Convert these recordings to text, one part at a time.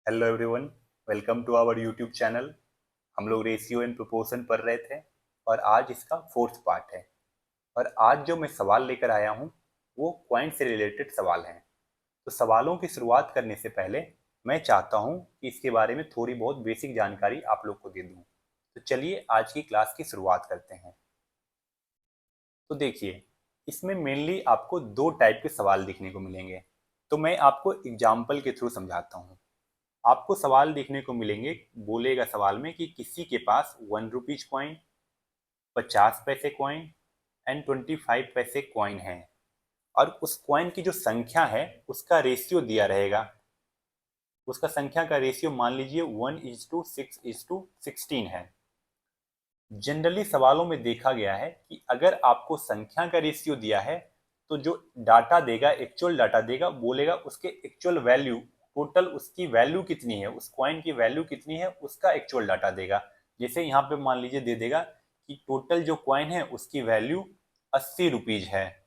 Hello everyone, welcome to our YouTube channel. हम लोग ratio and proportion पढ़ रहे थे और आज इसका फोर्थ पार्ट है। और आज जो मैं सवाल लेकर आया हूँ वो क्वाइन से रिलेटेड सवाल हैं। तो सवालों की शुरुआत करने से पहले मैं चाहता हूँ कि इसके बारे में थोड़ी बहुत बेसिक जानकारी आप लोग को दे दूँ। तो चलिए आज की क्लास की शुरुआत करते हैं। तो देखिए, इसमें मेनली आपको दो टाइप के सवाल देखने को मिलेंगे। तो मैं आपको एग्जाम्पल के थ्रू समझाता हूँ। आपको सवाल देखने को मिलेंगे, बोलेगा सवाल में कि किसी के पास 1 rupees coin, 50 paise coin and 25 paise coin है और उस कॉइन की जो संख्या है उसका रेशियो दिया रहेगा। उसका संख्या का रेशियो मान लीजिए 1:6:16 है। जनरली सवालों में देखा गया है कि अगर आपको संख्या का रेशियो दिया है तो जो डाटा देगा, एक्चुअल डाटा देगा, बोलेगा उसके एक्चुअल वैल्यू, टोटल उसकी वैल्यू कितनी है, उस कॉइन की वैल्यू कितनी है, उसका एक्चुअल डाटा देगा। जैसे यहाँ पे मान लीजिए दे देगा कि टोटल जो कॉइन है उसकी वैल्यू 80 रुपीज है।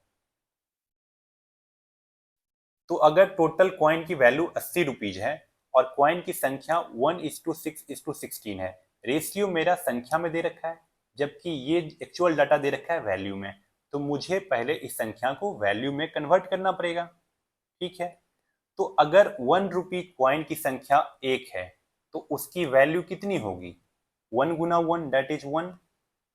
तो अगर टोटल कॉइन की वैल्यू 80 रुपीज है और कॉइन की संख्या 1:6:16 है, रेशियो मेरा संख्या में दे रखा है जबकि ये एक्चुअल डाटा दे रखा है वैल्यू में, तो मुझे पहले इस संख्या को वैल्यू में कन्वर्ट करना पड़ेगा। ठीक है। तो अगर 1 रुपी कॉइन की संख्या 1 है तो उसकी वैल्यू कितनी होगी? 1 × 1 दैट इज 1।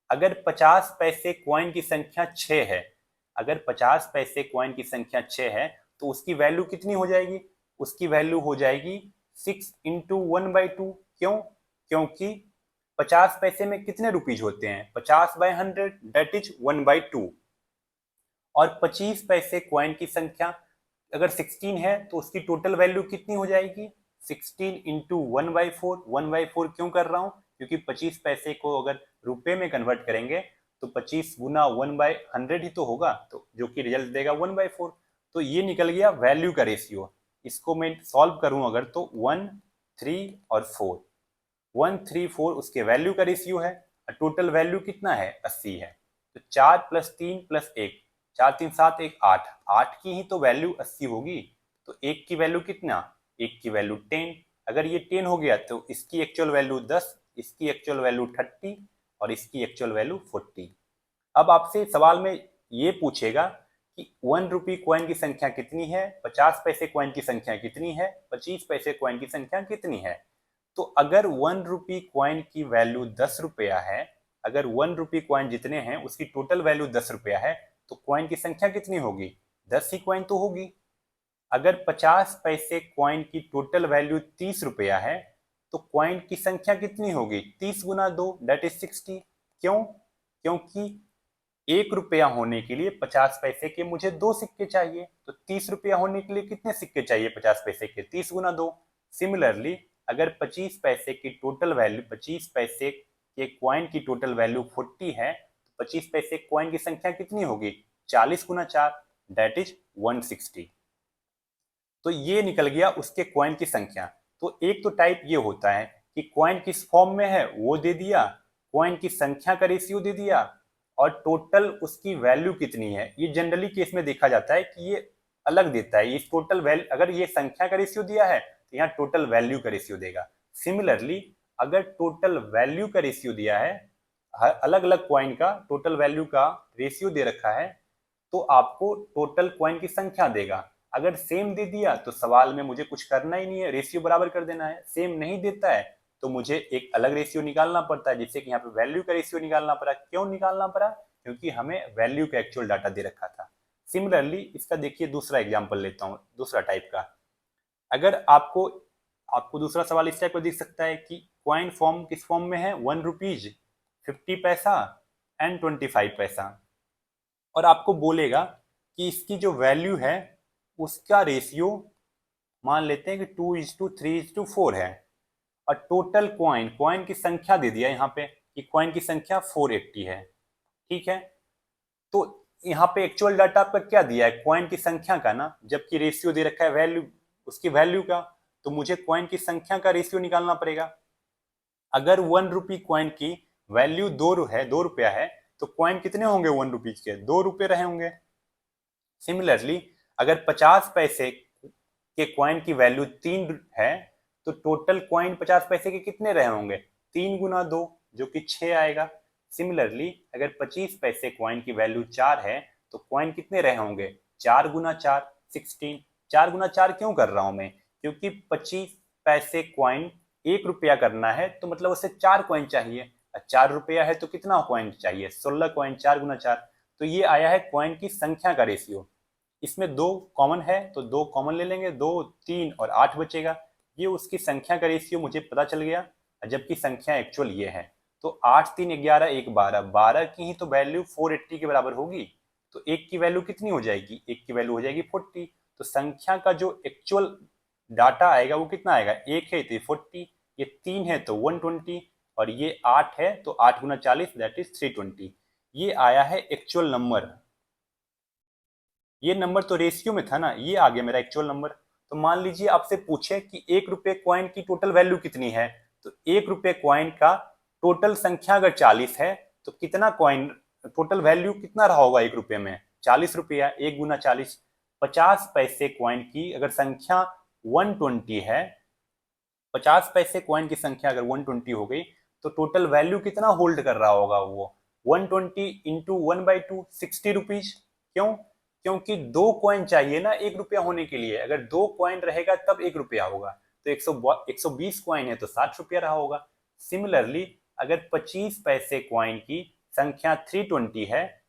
अगर 50 पैसे कॉइन की संख्या 6 है, अगर 50 पैसे कॉइन की संख्या 6 है तो उसकी वैल्यू कितनी हो जाएगी? उसकी वैल्यू हो जाएगी 6 × 1/2। क्यों? क्योंकि 50 पैसे में कितने रुपीज होते हैं? 50/100 दैट इज 1/2। और 25 पैसे कॉइन की संख्या अगर 16 है तो उसकी टोटल वैल्यू कितनी हो जाएगी? 16 × 1/4। 1/4 क्यों कर रहा हूं? क्योंकि 25 पैसे को अगर रुपए में कन्वर्ट करेंगे तो 25 × 1/100 ही तो होगा, तो जो कि रिजल्ट देगा 1/4। तो ये निकल गया वैल्यू का रेशियो। इसको मैं सॉल्व करूं अगर तो 1, 3 और 4। 1, 3, 4 उसके वैल्यू का रेशियो है। टोटल वैल्यू कितना है? 80 है। तो 4 + 3 + 1, 4 3 7 1 8, 8 की ही तो वैल्यू 80 होगी। तो एक की वैल्यू कितना? एक की वैल्यू 10। अगर ये 10 हो गया तो इसकी एक्चुअल वैल्यू 10, इसकी एक्चुअल वैल्यू 30 और इसकी एक्चुअल वैल्यू 40। अब आपसे सवाल में ये पूछेगा कि 1 रुपी कॉइन की संख्या कितनी है, 50 पैसे कॉइन की संख्या कितनी है, 25 पैसे कॉइन की संख्या कितनी है। तो अगर 1 रुपी कॉइन की वैल्यू 10 रुपया है, अगर 1 रुपी कॉइन जितने हैं उसकी टोटल वैल्यू 10 रुपया है, तो कॉइन की संख्या कितनी होगी? 10 ही कॉइन तो होगी। अगर 50 पैसे कॉइन की टोटल वैल्यू 30 रुपया है तो कॉइन की संख्या कितनी होगी? 30 × 2 दैट इज 60। क्यों? क्योंकि 1 रुपया होने के लिए 50 पैसे के मुझे 2 सिक्के चाहिए, तो 30 रुपया होने के लिए कितने सिक्के चाहिए 50 पैसे के? 30 × 2। सिमिलरली अगर 25 पैसे की टोटल वैल्यू, 25 पैसे के क्वाइन की टोटल वैल्यू 40 है तो 25 पैसे क्वाइन की संख्या कितनी होगी? 40 × 4 दैट इज 160। तो ये निकल गया उसके क्वाइन की संख्या। तो एक तो टाइप ये होता है कि क्वाइन किस फॉर्म में है वो दे दिया, क्वाइन की संख्या का रेशियो दे दिया और टोटल उसकी वैल्यू कितनी है। ये जनरली केस में देखा जाता है कि ये अलग देता है। ये टोटल वैल्यू, अगर ये संख्या का रेशियो दिया है तो यहाँ टोटल वैल्यू का रेशियो देगा। सिमिलरली अगर टोटल वैल्यू का रेशियो दिया है, हर अलग अलग क्वाइन का टोटल वैल्यू का रेशियो दे रखा है, तो आपको टोटल क्वाइन की संख्या देगा। अगर सेम दे दिया तो सवाल में मुझे कुछ करना ही नहीं है, रेशियो बराबर कर देना है। सेम नहीं देता है तो मुझे एक अलग रेशियो निकालना पड़ता है, जैसे कि यहाँ पे वैल्यू का रेशियो निकालना पड़ा। क्यों निकालना पड़ा? क्योंकि हमें वैल्यू का एक्चुअल डाटा दे रखा था। सिमिलरली इसका देखिए दूसरा एग्जाम्पल लेता हूँ, दूसरा टाइप का। अगर आपको आपको दूसरा सवाल इस टाइप का दिख सकता है कि क्वाइन फॉर्म किस फॉर्म में है? 1 रुपीज, 50 पैसा एंड 25 पैसा। और आपको बोलेगा कि इसकी जो वैल्यू है उसका रेशियो मान लेते हैं कि 2:3:4 है और टोटल क्वाइन, क्वाइन की संख्या दे दिया यहाँ पे कि क्वाइन की संख्या 480 है। ठीक है। तो यहाँ पे एक्चुअल डाटा आपका क्या दिया है? क्वाइन की संख्या का ना, जबकि रेशियो दे रखा है वैल्यू, उसकी वैल्यू का। तो मुझे क्वाइन की संख्या का रेशियो निकालना पड़ेगा। अगर 1 रुपी क्वाइन की वैल्यू 2 रुपया है तो क्वाइन कितने होंगे 1 रुपीज के? 2 रुपये रहे होंगे। सिमिलरली अगर 50 पैसे के क्वाइन की वैल्यू 3 है तो टोटल कॉइन 50 पैसे के कितने रहे होंगे, 3 गुना 2 जो कि 6 आएगा। सिमिलरली अगर 25 पैसे कॉइन की वैल्यू 4 है तो कॉइन कितने रहे होंगे, 4 गुना 4 16। 4 गुना 4 क्यों कर रहा हूं मैं, क्योंकि 25 पैसे कॉइन 1 रुपया करना है तो मतलब उसे 4 कॉइन चाहिए, 4 रुपया है तो कितना कॉइन चाहिए, 16 कॉइन। 4 गुना 4, तो ये आया है कॉइन की संख्या का रेशियो। इसमें 2 कॉमन है तो 2 कॉमन ले लेंगे, 2 3 और 8 बचेगा। ये उसकी संख्या का रेशियो मुझे पता चल गया, जबकि संख्या एक्चुअल ये है। तो 8 3 11 1 12, 12 की ही तो वैल्यू 480 के बराबर होगी। तो एक की वैल्यू कितनी हो जाएगी, एक की वैल्यू हो जाएगी 40। तो संख्या का जो एक्चुअल डाटा आएगा वो कितना आएगा, एक है तो 40, ये 3 है तो 120, और ये 8 है तो 8 गुना 40 दैट इज 320। ये आया है एक्चुअल नंबर। ये नंबर तो रेशियो में था ना, ये आ गया मेरा एक्चुअल नंबर। तो मान लीजिए आपसे पूछे कि 1 रुपये कॉइन की टोटल वैल्यू कितनी है, तो 1 रुपये कॉइन का टोटल संख्या अगर 40 है तो कितना कॉइन, टोटल वैल्यू कितना रहा होगा 1 रुपये में, 40 रुपया। 1 गुना 40, 50 पैसे कॉइन की अगर संख्या 120 है, 50 पैसे कॉइन की संख्या अगर 120 हो गई तो टोटल वैल्यू कितना होल्ड कर रहा होगा वो, 120 इंटू 1/2 60 रुपीज। क्यों, क्योंकि 2 कॉइन चाहिए ना 1 रुपया होने के लिए, अगर 2 कॉइन रहेगा तब 1 रुपया होगा। तो 120 कॉइन है तो 60 रुपया रहा होगा। सिमिलरली अगर 25 पैसे कॉइन की संख्या 320 है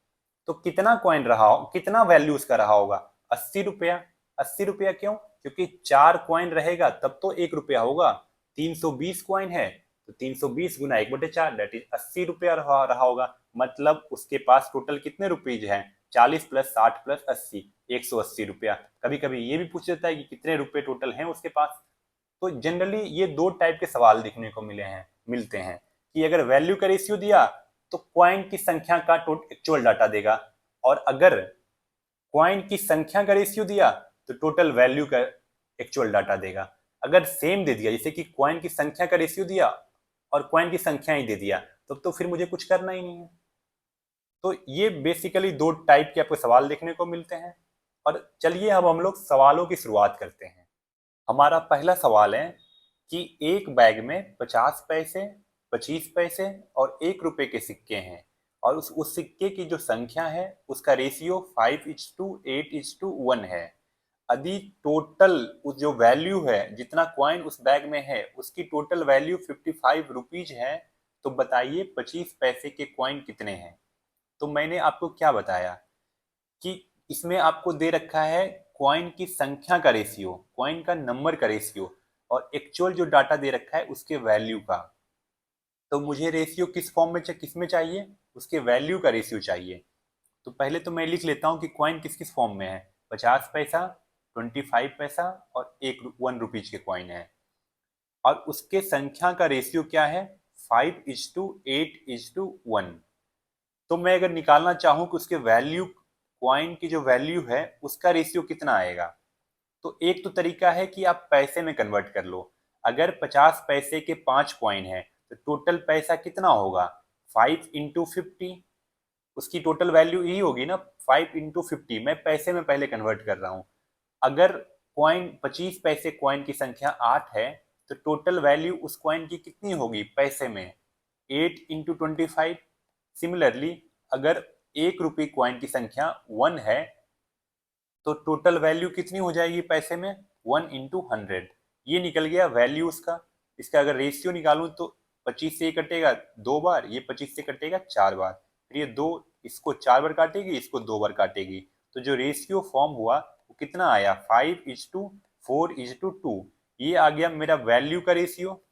तो कितना कॉइन रहा हो, कितना वैल्यू उसका रहा होगा, 80 रुपया। 80 रुपया क्यों, क्योंकि 4 कॉइन रहेगा तब तो 1 रुपया होगा। 320 कॉइन है तो 320 गुना 1/4 दैट इज 80 रुपया रहा होगा। मतलब उसके पास टोटल कितने रुपीज हैं, 40 प्लस 60 प्लस 80, 180 रुपया। कभी कभी ये भी पूछ देता है कि कितने रुपए टोटल हैं उसके पास। तो जनरली ये 2 टाइप के सवाल देखने को मिलते हैं कि अगर वैल्यू का रेशियो दिया तो क्वाइन की संख्या का एक्चुअल डाटा देगा, और अगर क्वाइन की संख्या का रेशियो दिया तो टोटल वैल्यू का एक्चुअल डाटा देगा। अगर सेम दे दिया, जैसे कि क्वाइन की संख्या का रेशियो दिया और क्वाइन की संख्या ही दे दिया, तब तो फिर मुझे कुछ करना ही नहीं है। तो ये बेसिकली 2 टाइप के आपको सवाल देखने को मिलते हैं। और चलिए अब हम लोग सवालों की शुरुआत करते हैं। हमारा पहला सवाल है कि एक बैग में 50 पैसे, 25 पैसे और 1 रुपए के सिक्के हैं, और उस सिक्के की जो संख्या है उसका रेशियो 5:8:1 है। यदि टोटल जो वैल्यू है, जितना कॉइन उस बैग में है उसकी टोटल वैल्यू 55 रुपीज है, तो बताइए 25 पैसे के कॉइन कितने हैं। तो मैंने आपको क्या बताया कि इसमें आपको दे रखा है कॉइन की संख्या का रेशियो, कॉइन का नंबर का रेशियो, और एक्चुअल जो डाटा दे रखा है उसके वैल्यू का। तो मुझे रेशियो किस फॉर्म में किस में चाहिए, उसके वैल्यू का रेशियो चाहिए। तो पहले तो मैं लिख लेता हूँ कि कॉइन किस किस फॉर्म में है, 50 पैसा, 25 पैसा और 1 रुपीज के कॉइन है, और उसके संख्या का रेशियो क्या है, 5:8:1। तो मैं अगर निकालना चाहूं कि उसके वैल्यू, कॉइन की जो वैल्यू है उसका रेशियो कितना आएगा, तो एक तो तरीका है कि आप पैसे में कन्वर्ट कर लो। अगर 50 पैसे के 5 कॉइन है तो टोटल पैसा कितना होगा, 5 × 50, उसकी टोटल वैल्यू यही होगी ना, 5 × 50। मैं पैसे में पहले कन्वर्ट कर रहा हूं। अगर कॉइन 25 पैसे कॉइन की संख्या 8 है तो टोटल वैल्यू उस कॉइन की कितनी होगी पैसे में, 8 × 25। सिमिलरली अगर 1 रुपये कॉइन की संख्या 1 है तो टोटल वैल्यू कितनी हो जाएगी पैसे में, 1 × 100। ये निकल गया वैल्यू उसका। इसका अगर रेशियो निकालूं तो 25 से ये कटेगा 2 बार, ये 25 से कटेगा 4 बार, फिर ये 2 इसको 4 बार काटेगी, इसको 2 बार काटेगी। तो जो रेशियो फॉर्म हुआ वो कितना आया, 5:4:2। ये आ गया मेरा वैल्यू का रेशियो।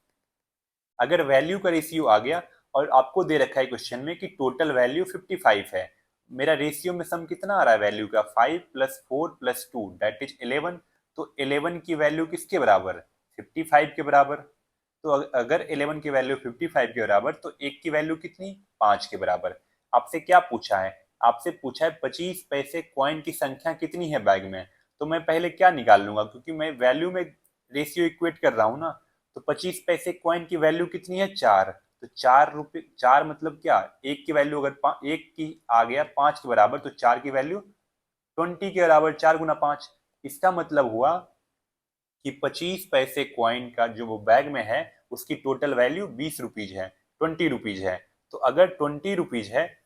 अगर वैल्यू का रेशियो आ गया और आपको दे रखा है क्वेश्चन में कि टोटल वैल्यू 55 है, मेरा रेशियो में सम कितना आ रहा है वैल्यू का, 5 + 4 + 2 दैट इज 11। तो 11 की वैल्यू किसके बराबर, 55 के बराबर। तो अगर 11 की वैल्यू 55 के बराबर तो एक की वैल्यू कितनी, 5 के बराबर। आपसे क्या पूछा है, आपसे पूछा है 25 पैसे कॉइन की संख्या कितनी है बैग में। तो मैं पहले क्या निकाल लूंगा, क्योंकि मैं वैल्यू में रेशियो इक्वेट कर रहा हूं ना। तो 25 पैसे कॉइन की वैल्यू कितनी है, 4। तो 4 रुपये, 4 मतलब क्या, एक की वैल्यू अगर एक की आ गया 5 के बराबर तो 4 की वैल्यू 20 के बराबर, 4 × 5। इसका मतलब हुआ कि 25 पैसे कॉइन का जो वो बैग में है उसकी टोटल वैल्यू 20 रुपीज है, 20 रुपीज है। तो अगर 20 रुपीज है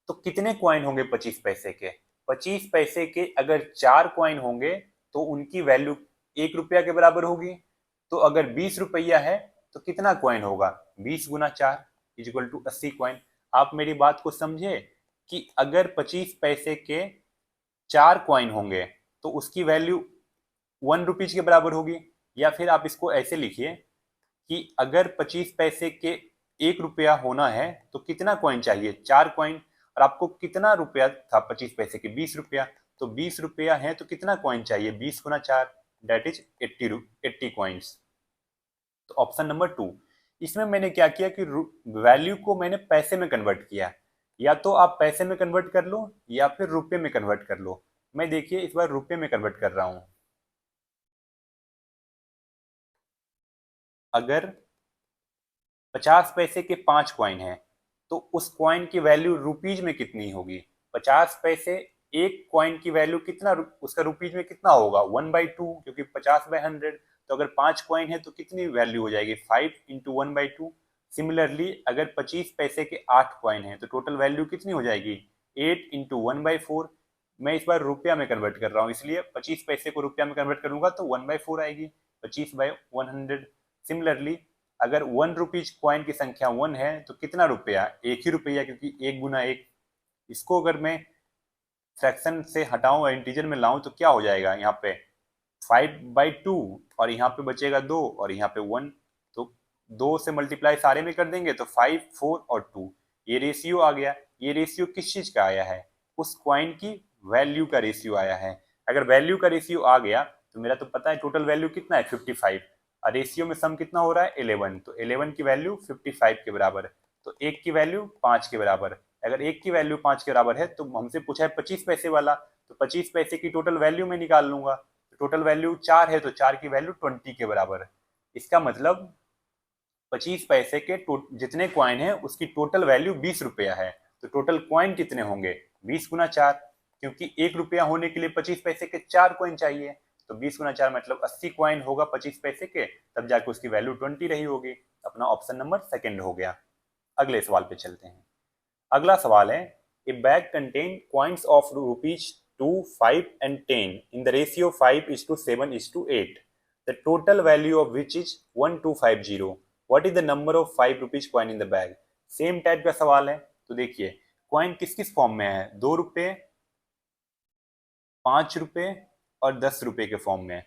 तो कितने कॉइन होंगे 25 पैसे के? 25 पैसे के अगर 4 कॉइन होंगे तो उनकी वैल्यू 1 रुपया के बराबर होगी। तो अगर 20 रुपया है तो कितना कॉइन होगा? 20 गुना 4 इजिकल टू 80 कॉइन। आप मेरी बात को समझे कि अगर 25 पैसे के 4 कॉइन होंगे तो उसकी वैल्यू 1 रुपीज के बराबर होगी। या फिर आप इसको ऐसे लिखिए कि अगर 25 पैसे के 1 रुपया होना है तो कितना कॉइन चाहिए? 4 कॉइन। और आपको कितना रुपया था 25 पैसे के? 20 रुपया। तो 20 रुपया है तो कितना कॉइन चाहिए? 20 गुना 4 दैट इज 80 कॉइन्स। तो ऑप्शन नंबर 2। इसमें मैंने क्या किया कि वैल्यू को मैंने पैसे में कन्वर्ट किया। या तो आप पैसे में कन्वर्ट कर लो या फिर रुपये में कन्वर्ट कर लो। मैं देखिए इस बार रुपये में कन्वर्ट कर रहा हूं। अगर 50 पैसे के 5 कॉइन है तो उस कॉइन की वैल्यू रुपीज में कितनी होगी? 50 पैसे एक कॉइन की वैल्यू कितना उसका रुपीज में कितना होगा? 1/2, क्योंकि 50/100। तो अगर 5 कॉइन है तो कितनी वैल्यू हो जाएगी? 5 इंटू 1/2। सिमिलरली अगर 25 पैसे के 8 कॉइन है तो टोटल वैल्यू कितनी हो जाएगी? 8 इंटू 1/4। मैं इस बार रुपया में कन्वर्ट कर रहा हूँ, इसलिए 25 पैसे को रुपया में कन्वर्ट करूंगा तो 1/4 आएगी, 25/100। सिमिलरली अगर 1 रुपीज कॉइन की संख्या 1 है तो कितना रुपया? 1 ही रुपया, क्योंकि 1 गुना 1। इसको अगर मैं फ्रैक्शन से हटाऊं और इंटीजर में लाऊं तो क्या हो जाएगा? यहाँ पे 5/2 और यहाँ पे बचेगा 2 और यहाँ पे 1। तो 2 से मल्टीप्लाई सारे में कर देंगे तो 5, 4 और 2 ये रेशियो आ गया। ये रेशियो किस चीज का आया है? उस क्वाइन की वैल्यू का रेशियो आया है। अगर वैल्यू का रेशियो आ गया तो मेरा तो पता है टोटल वैल्यू कितना है? 55। और रेशियो में सम कितना हो रहा है? 11। तो 11 की वैल्यू 55 के बराबर। तो एक की वैल्यू 5 के बराबर। अगर एक की वैल्यू 5 के बराबर है तो हमसे पूछा है 25 पैसे वाला, तो 25 पैसे की टोटल वैल्यू में निकाल लूंगा। टोटल वैल्यू 4 है तो 4 की वैल्यू 20 के बराबर है। इसका मतलब 25 पैसे के जितने क्वाइन है उसकी टोटल वैल्यू 20 रुपया है। तो टोटल क्वाइन कितने होंगे? 20 गुना 4, क्योंकि 1 रुपया होने के लिए 25 पैसे के 4 कॉइन चाहिए। तो 20 गुना 4 मतलब 80 क्वाइन होगा 25 पैसे के, तब जाके उसकी वैल्यू 20 रही होगी। अपना ऑप्शन नंबर सेकंड हो गया। अगले सवाल पे चलते हैं। अगला सवाल है, a bag contain coins of rupees 2, 5 and 10 in the ratio 5:7:8, the total value of which is 1250। What is the number of 5 rupees coin in the bag? Same type का सवाल है। तो देखिए कॉइन किस किस फॉर्म में है? 2 रुपए, 5 रुपए और 10 रुपए के फॉर्म में।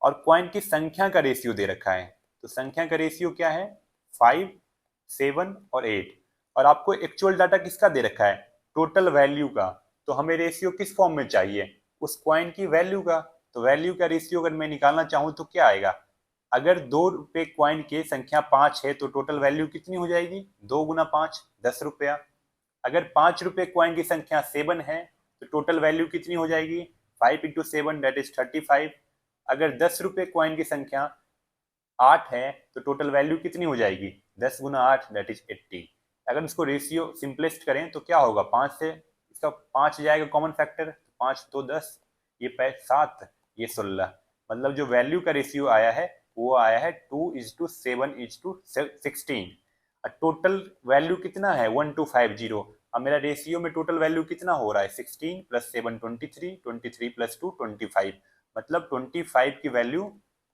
और कॉइन की संख्या का रेशियो दे रखा है। तो संख्या का रेशियो क्या है? 5, 7 और 8। और आपको एक्चुअल डाटा किसका दे रखा है? टोटल वैल्यू का। तो हमें रेशियो किस फॉर्म में चाहिए? उस कॉइन की वैल्यू का। तो वैल्यू का रेशियो अगर मैं निकालना चाहूं तो क्या आएगा? अगर 2 रुपए कॉइन की संख्या 5 है तो टोटल वैल्यू कितनी हो जाएगी? 2 गुना 5, 10 रुपया। अगर 5 रुपए कॉइन की संख्या 7 है तो टोटल वैल्यू कितनी हो जाएगी? 5 इंटू 7 दैट इज 35। अगर 10 रुपए कॉइन की संख्या 8 है तो टोटल वैल्यू कितनी हो जाएगी? 10 गुना 8 दैट इज 80। अगर इसको रेशियो सिंपलेस्ट करें तो क्या होगा? 5 से इसका 5 जाएगा कॉमन फैक्टर, 5 तो 10, ये 7, ये 16। मतलब जो वैल्यू का रेशियो आया है वो आया है 2:7:16। टोटल वैल्यू कितना है? 1250। अब मेरा रेशियो में टोटल वैल्यू कितना हो रहा है? 16 प्लस 7 23, 23 प्लस 2 25। मतलब 25 की वैल्यू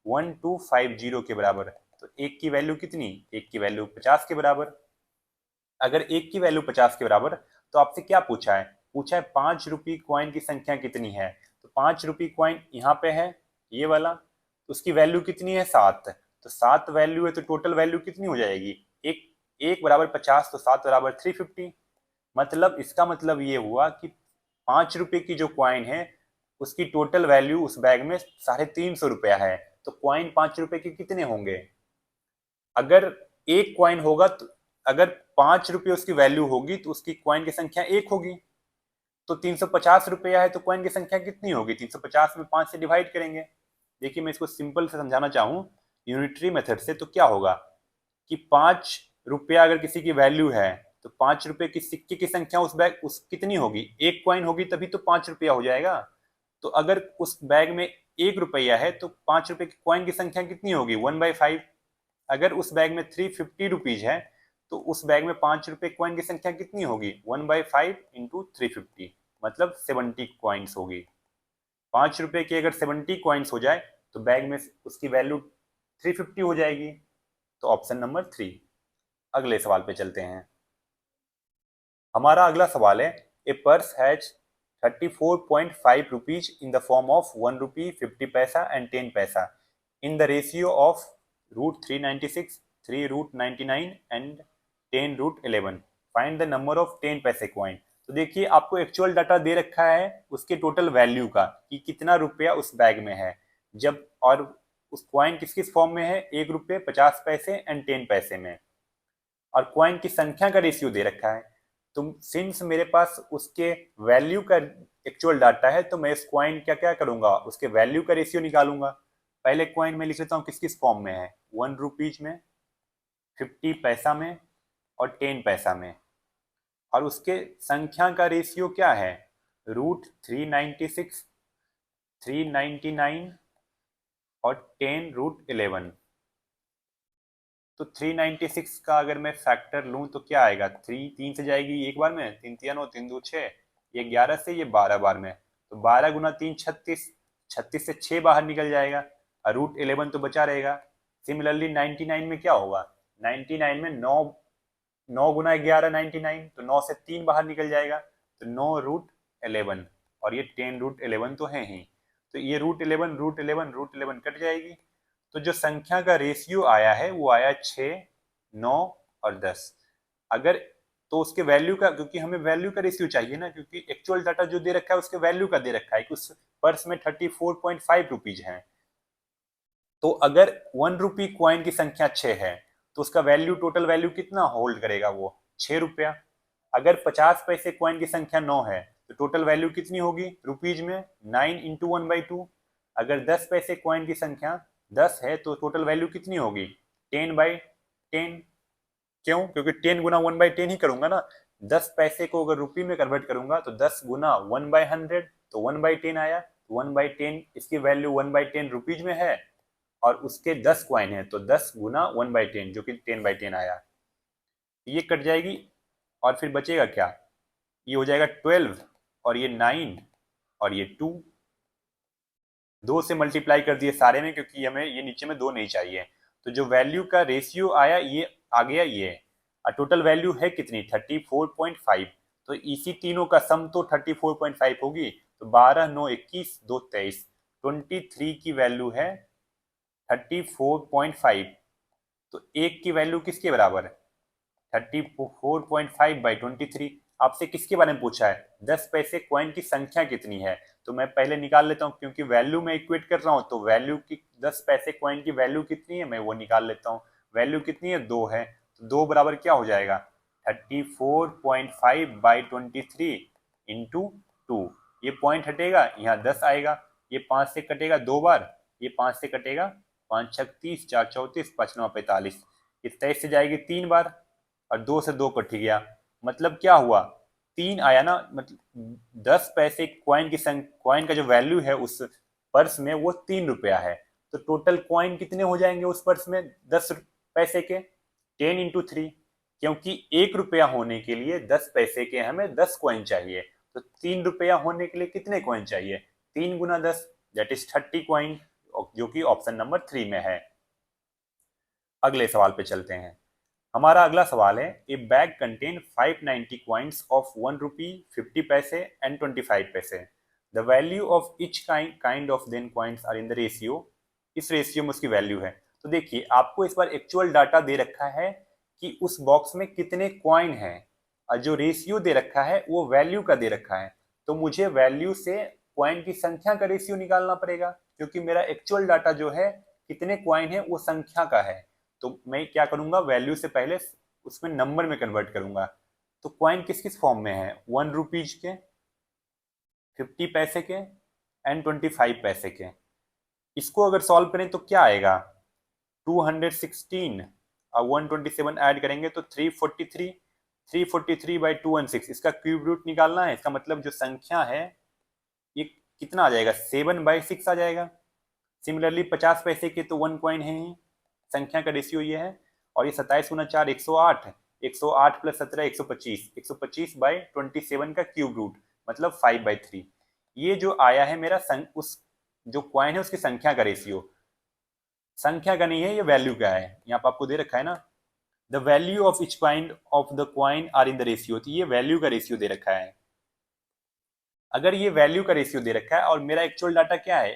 1250 के बराबर है। तो एक की वैल्यू कितनी? एक की वैल्यू 50 के बराबर। अगर एक की वैल्यू 50 के बराबर तो आपसे क्या पूछा है? पूछा है 5 रुपये कॉइन की संख्या कितनी है। तो 5 रुपये कॉइन यहाँ पे है ये वाला, तो उसकी वैल्यू कितनी है? 7। तो 7 वैल्यू है तो टोटल वैल्यू कितनी हो जाएगी? एक एक बराबर 50 तो 7 बराबर 350। मतलब इसका मतलब ये हुआ कि 5 रुपए की जो क्वाइन है उसकी टोटल वैल्यू उस बैग में 350 रुपया है। तो क्वाइन 5 रुपए के कितने होंगे? अगर एक क्वाइन होगा तो अगर 5 रुपये उसकी वैल्यू होगी तो उसकी क्वाइन की संख्या 1 होगी। तो 350 रुपया है तो क्वाइन की संख्या कितनी होगी? 350 में 5 से डिवाइड करेंगे। देखिए मैं इसको सिंपल से समझाना चाहूँ यूनिटरी मेथड से तो क्या होगा कि 5 रुपया अगर किसी की वैल्यू है तो 5 रुपए की सिक्के की संख्या उस कितनी होगी? एक क्वाइन होगी तभी तो 5 रुपया हो जाएगा। तो अगर उस बैग में ₹1 है तो 5 रुपए की कॉइन की संख्या कितनी होगी 1/5। अगर उस बैग में 350 है तो उस बैग में 5 रुपए कॉइन की संख्या कितनी होगी 1/5 इंटू 350, मतलब 70 कॉइन्स होगी। 5 रुपए की अगर 70 कॉइन्स हो जाए तो बैग में उसकी वैल्यू 350 हो जाएगी। तो ऑप्शन नंबर 3। अगले सवाल पे चलते हैं। हमारा अगला सवाल है, a purse has 34.5 rupees in the form of 1 rupee 50 paisa and 10 paisa in the ratio of √396, 3√99 and 10√11। Find the number of 10 paise coin. तो देखिए आपको एक्चुअल डाटा दे रखा है उसके टोटल वैल्यू का कि कितना रुपया उस बैग में है जब, और उस कॉइन किस किस फॉर्म में है, 1 रुपये 50 पैसे एंड 10 पैसे में, और कॉइन की संख्या का रेशियो दे रखा है। तो सिंस मेरे पास उसके वैल्यू का एक्चुअल डाटा है तो मैं इस कॉइन क्या क्या करूंगा, उसके वैल्यू का रेशियो निकालूंगा। पहले कॉइन में लिख लेता हूँ किस किस फॉर्म में है, 1 रुपीज में, 50 पैसा में और 10 पैसा में, और उसके संख्या का रेशियो क्या है, √396, 399 और 10√11। तो 396 का अगर मैं फैक्टर लूं तो क्या आएगा, 3 से जाएगी एक बार में, 3 3 9, 3 2 6, ये 11 से ये 12 बार में, तो 12 गुना 3 36, 36 से 6 बाहर निकल जाएगा और √11 तो बचा रहेगा। सिमिलरली 99 में क्या होगा, 99 में 9 गुना 11 99, तो 9 से 3 बाहर निकल जाएगा, तो 9√11, और ये 10√11 तो है ही, तो ये √11 कट जाएगी। तो जो संख्या का रेशियो आया है वो आया 6, 9 और 10। अगर तो उसके वैल्यू का, क्योंकि हमें वैल्यू का रेशियो चाहिए ना, क्योंकि एक्चुअल डाटा जो दे रखा है उसके वैल्यू का दे रखा है कि उस पर्स में 34.5 रुपीज है। तो अगर 1 रुपी कॉइन की संख्या 6 है तो उसका वैल्यू, टोटल वैल्यू कितना होल्ड करेगा वो, 6 रुपया। अगर 50 पैसे कॉइन की संख्या 9 है तो टोटल वैल्यू कितनी होगी रुपीज में, 9 इंटू 1/2। अगर 10 पैसे कॉइन की संख्या 10 है तो टोटल वैल्यू कितनी होगी, 10/10। क्यों, क्योंकि 10 गुना 1/10 ही करूंगा ना। 10 पैसे को अगर रुपये में कन्वर्ट करूंगा तो 10 गुना 1/100, तो 1/10 आया। 1/10 इसकी वैल्यू 1/10 रुपीज में है, और उसके 10 कॉइन है तो 10 गुना 1/10 जो कि 10/10 आया। ये कट जाएगी और फिर बचेगा क्या, ये हो जाएगा 12 और ये 9 और ये 2। 2 से मल्टीप्लाई कर दिए सारे में क्योंकि हमें ये नीचे में 2 नहीं चाहिए। तो जो वैल्यू का रेशियो आया ये आ गया ये, और टोटल वैल्यू है कितनी 34.5। तो इसी तीनों का सम तो 34.5 होगी। तो 12 9 21 2 23, 23 की वैल्यू है 34.5। तो एक की वैल्यू किसके बराबर है, 34.5/23। आपसे किसके बारे में पूछा है, 10 पैसे कॉइन की संख्या कितनी है। तो मैं पहले निकाल लेता हूं क्योंकि वैल्यू में इक्वेट कर रहा हूं, तो वैल्यू की 10 पैसे कॉइन की वैल्यू कितनी है मैं वो निकाल लेता हूं। वैल्यू कितनी है 2 है, तो 2 बराबर क्या हो जाएगा 34.5/23 इंटू 2। ये पॉइंट हटेगा यहाँ 10 आएगा, ये 5 से कटेगा 2 बार, ये 5 से कटेगा 5 6 30, 4 34, 5 9 45, ये 23 से जाएगी 3 बार और 2 से 2 कट गया। मतलब क्या हुआ 3 आया ना, मतलब 10 पैसे कॉइन की कॉइन का जो वैल्यू है उस पर्स में वो 3 रुपया है। तो टोटल कॉइन कितने हो जाएंगे उस पर्स में 10 पैसे के, 10 इंटू 3, क्योंकि 1 रुपया होने के लिए 10 पैसे के हमें 10 कॉइन चाहिए। तो 3 रुपया होने के लिए कितने कॉइन चाहिए, 3 गुना 10 दैट इज 30 कॉइन, जो कि ऑप्शन नंबर 3 में है। अगले सवाल पे चलते हैं। हमारा अगला सवाल है, a bag contain 590 coins of 1 rupee 50 paise and 25 paise. The value of each kind of then coins are in the ratio. इस रेशियो में उसकी वैल्यू है। तो देखिए आपको इस बार एक्चुअल डाटा दे रखा है कि उस बॉक्स में कितने कॉइन हैं, और जो रेशियो दे रखा है वो वैल्यू का दे रखा है। तो मुझे वैल्यू से कॉइन की संख्या का रेशियो निकालना पड़ेगा, क्योंकि मेरा एक्चुअल डाटा जो है कितने कॉइन है वो संख्या का है। तो मैं क्या करूंगा, वैल्यू से पहले उसमें नंबर में कन्वर्ट करूंगा। तो कॉइन किस किस फॉर्म में है, 1 रुपीज के, 50 पैसे के एंड 25 पैसे के। इसको अगर सॉल्व करें तो क्या आएगा, 216 और 127 ऐड करेंगे तो 343, 343/216 इसका क्यूब रूट निकालना है। इसका मतलब जो संख्या है ये कितना आ जाएगा, 7/6 आ जाएगा। सिमिलरली 50 पैसे के तो 1 कॉइन है ही, संख्या का रेशियो ये है। और ये 27 गुना 4 108, 108 प्लस 17 125, 125 बाई 27 का क्यूब रूट मतलब 5/3। ये जो आया है मेरा उस जो कॉइन है उसकी संख्या का रेशियो, संख्या का नहीं है ये वैल्यू का है। यहाँ पर आपको दे रखा है ना, the value of each kind of the coin are in the ratio, तो ये वैल्यू का रेशियो दे रखा है। अगर ये वैल्यू का रेशियो दे रखा है और मेरा एक्चुअल डाटा क्या है,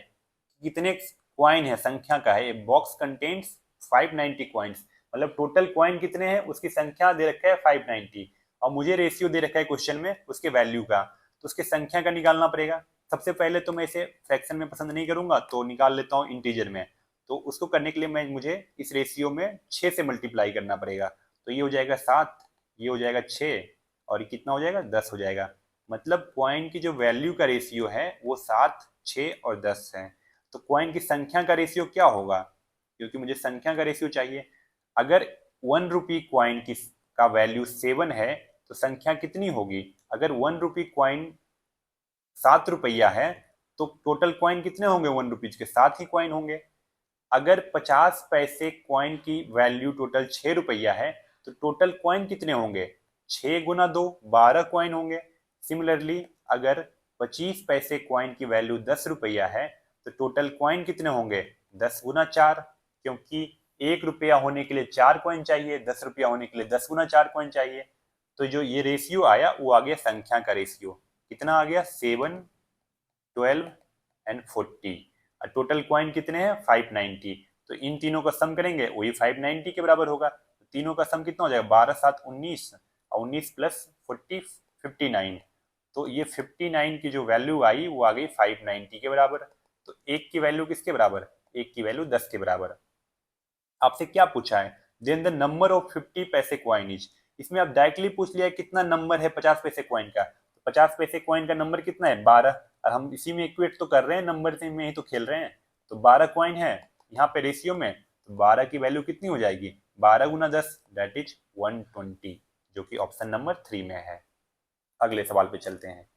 कितने क्वाइन है, संख्या का है, बॉक्स कंटेन्स 590 क्वाइंस, मतलब टोटल क्वाइन कितने हैं उसकी संख्या दे रखा है 590, और मुझे रेशियो दे रखा है क्वेश्चन में उसके वैल्यू का, तो उसके संख्या का निकालना पड़ेगा। सबसे पहले तो मैं इसे फ्रैक्शन में पसंद नहीं करूंगा, तो निकाल लेता हूँ इंटीजर में। तो उसको करने के लिए मुझे इस रेशियो में 6 से मल्टीप्लाई करना पड़ेगा। तो ये हो जाएगा 7, ये हो जाएगा 6, और ये कितना हो जाएगा 10 हो जाएगा। मतलब कॉइन की जो वैल्यू का रेशियो है वो 7, 6 और 10 है। तो कॉइन की संख्या का रेशियो क्या होगा, क्योंकि मुझे संख्या का रेशियो चाहिए। अगर 1 रुपी कॉइन की का वैल्यू 7 है तो संख्या कितनी होगी, अगर 1 रुपी कॉइन 7 रुपया है तो टोटल कॉइन कितने होंगे 1 रुपीज के, 7 ही कॉइन होंगे। अगर 50 पैसे कॉइन की वैल्यू टोटल 6 रुपया है तो टोटल कॉइन कितने होंगे, 6 गुना 2 12 कॉइन होंगे। सिमिलरली अगर 25 पैसे कॉइन की वैल्यू 10 रुपया है तो टोटल कॉइन कितने होंगे, 10 गुना 4, क्योंकि 1 रुपया होने के लिए 4 कॉइन चाहिए, 10 रुपया होने के लिए 10 गुना 4 कॉइन चाहिए। तो जो ये रेशियो आया वो आ गया संख्या का रेशियो, कितना आ गया 7, 12 एंड 40। और टोटल कॉइन कितने हैं 590, तो इन तीनों का सम करेंगे वही 590 के बराबर होगा। तो तीनों का सम कितना हो जाएगा 12 7 19, और 19 प्लस 40 59। तो ये 59 की जो वैल्यू आई वो आ गई 590 के बराबर। तो एक की वैल्यू किसके बराबर, एक की वैल्यू 10 के बराबर। आपसे क्या पूछा है, then the number of 50 paise coin is, इसमें आप डायरेक्टली पूछ लिया कितना नंबर है 50 पैसे कॉइन का, तो 50 पैसे कॉइन का नंबर कितना है 12, और हम इसी में इक्वेट तो कर रहे हैं, नंबर से में ही तो खेल रहे हैं। तो 12 कॉइन है यहाँ पे रेशियो में, तो 12 की वैल्यू कितनी हो जाएगी 12 गुना 10 दैट इज 120, जो कि ऑप्शन नंबर 3 में है। अगले सवाल पे चलते हैं।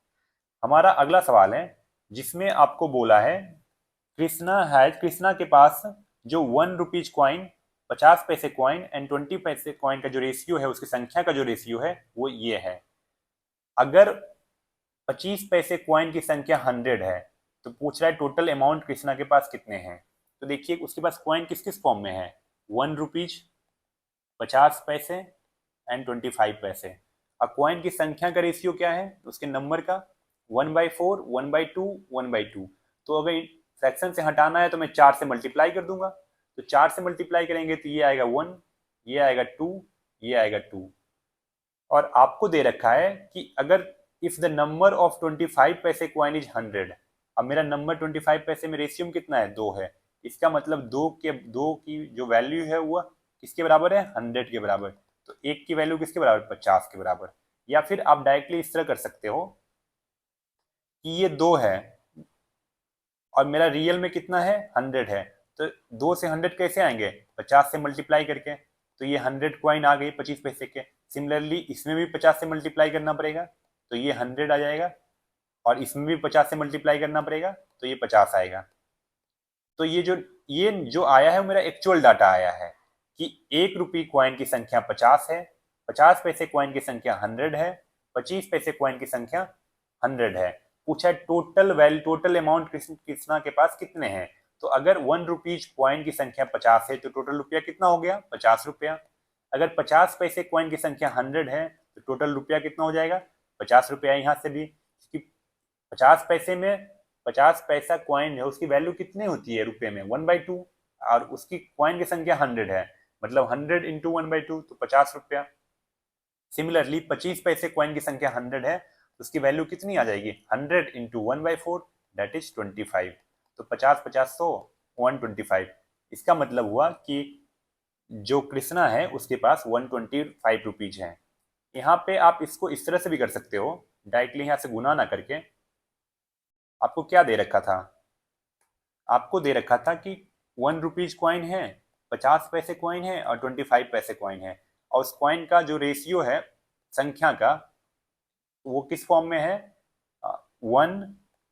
हमारा अगला सवाल है जिसमें आपको बोला है कृष्णा के पास जो 1 rupees coin, 50 paise coin and 20 पैसे कॉइन का जो रेशियो है, उसकी संख्या का जो रेशियो है वो ये है। अगर 25 पैसे कॉइन की संख्या 100 है तो पूछ रहा है टोटल अमाउंट कृष्णा के पास कितने हैं। तो देखिए उसके पास कॉइन किस किस फॉर्म में है, 1 रुपीज, 50 पैसे एंड 25 पैसे। अब कॉइन की संख्या का रेशियो क्या है, उसके नंबर का 1/4, 1/2, 1/2। तो अगर फ्रैक्शन से हटाना है तो मैं 4 से मल्टीप्लाई कर दूंगा, तो 4 से मल्टीप्लाई करेंगे तो ये आएगा 1, ये आएगा 2, ये आएगा 2। और आपको दे रखा है कि अगर if the number of 25 paise coin is 100, अब मेरा नंबर 25 पैसे में रेशियो कितना है 2 है, इसका मतलब 2 की जो वैल्यू है वो किसके बराबर है 100 के बराबर। तो 1 की वैल्यू किसके बराबर 50 के बराबर। या फिर आप डायरेक्टली इस तरह कर सकते हो कि ये 2 है और मेरा रियल में कितना है 100 है, तो 2 से 100 कैसे आएंगे 50 से मल्टीप्लाई करके, तो ये 100 कॉइन आ गई 25 पैसे के। सिमिलरली इसमें भी 50 से मल्टीप्लाई करना पड़ेगा तो ये 100 आ जाएगा, और इसमें भी 50 से मल्टीप्लाई करना पड़ेगा तो ये 50 आएगा। तो ये जो आया है मेरा एक्चुअल डाटा आया है कि 1 रुपी कॉइन की संख्या 50 है, 50 पैसे कॉइन की संख्या 100 है, 25 पैसे कॉइन की संख्या 100 है। पूछा है टोटल अमाउंट कृष्णा के पास कितने हैं। तो अगर 1 रुपीज कॉइन की संख्या 50 है तो टोटल रुपया कितना हो गया 50 रुपया। अगर 50 पैसे कॉइन की संख्या 100 है तो टोटल रुपया कितना हो जाएगा 50 रुपया। यहाँ से भी 50 पैसे में 50 पैसा कॉइन है उसकी वैल्यू कितनी होती है रुपए में 1/2, और उसकी कॉइन की संख्या 100 है, मतलब 100 इंटू 1/2 तो 50 रुपया। सिमिलरली 25 पैसे कॉइन की संख्या 100 है तो उसकी वैल्यू कितनी आ जाएगी 100 इंटू 1/4 दैट इज 25। तो 50 50 100 125। इसका मतलब हुआ कि जो कृष्णा है उसके पास 125 रुपीज है। यहाँ पे आप इसको इस तरह से भी कर सकते हो, डायरेक्टली यहाँ से गुना ना करके। आपको क्या दे रखा था, आपको दे रखा था कि 1 रुपीज कॉइन है, 50 पैसे कॉइन है और 25 पैसे कॉइन है, और उस कॉइन का जो रेशियो है संख्या का वो किस फॉर्म में है 1,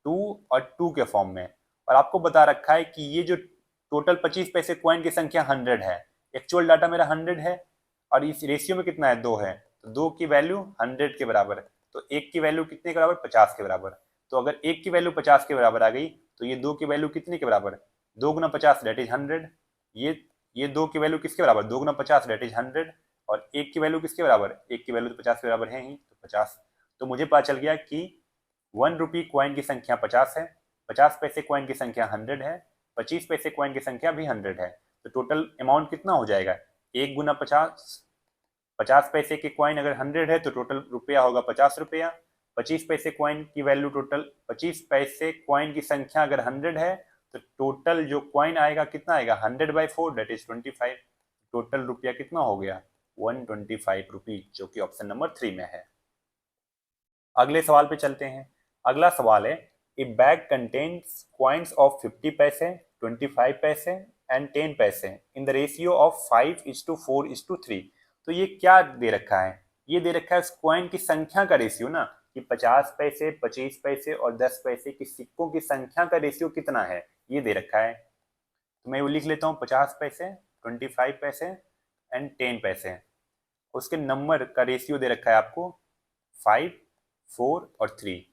2 और 2 के फॉर्म में। और आपको बता रखा है कि ये जो टोटल 25 पैसे कॉइन की संख्या 100 है, एक्चुअल डाटा मेरा 100 है और इस रेशियो में कितना है 2 है, तो 2 की वैल्यू 100 के बराबर है, तो 1 की वैल्यू कितने के बराबर 50 के बराबर। तो अगर 1 की वैल्यू 50 के बराबर आ गई तो ये 2 की वैल्यू कितने के बराबर, 2 गुना 50 दैट इज 100। ये 2 की वैल्यू किसके बराबर, 2 गुना 50 दैट इज 100। और 1 की वैल्यू किसके बराबर, 1 की वैल्यू तो 50 के बराबर है ही, तो 50। तो मुझे पता चल गया कि 1 रुपी कॉइन की संख्या 50 है, 50 पैसे कॉइन की संख्या 100 है, 25 पैसे कॉइन की संख्या भी 100 है। तो टोटल अमाउंट कितना हो जाएगा, 1 गुना 50, 50 पैसे के कॉइन अगर 100 है तो टोटल रुपया होगा 50 रुपया। 25 पैसे कॉइन की वैल्यू टोटल, 25 पैसे कॉइन की संख्या अगर 100 है तो टोटल जो कॉइन आएगा कितना आएगा 100/4 दैट इज 25। टोटल रुपया कितना हो गया 125 रुपीज, जो कि ऑप्शन नंबर 3 में है। अगले सवाल पे चलते हैं। अगला सवाल है, a bag contains coins of 50 पैसे, 25 पैसे एंड 10 पैसे इन द रेशियो ऑफ 5:4:3। तो ये क्या दे रखा है, ये दे रखा है उस कॉइन की संख्या का रेशियो ना, कि 50 पैसे, 25 पैसे और 10 पैसे की सिक्कों की संख्या का रेशियो कितना है, ये दे रखा है। तो मैं वो लिख लेता हूँ 50 पैसे, 25 पैसे एंड 10 पैसे, उसके नंबर का रेशियो दे रखा है आपको 5, 4 और 3।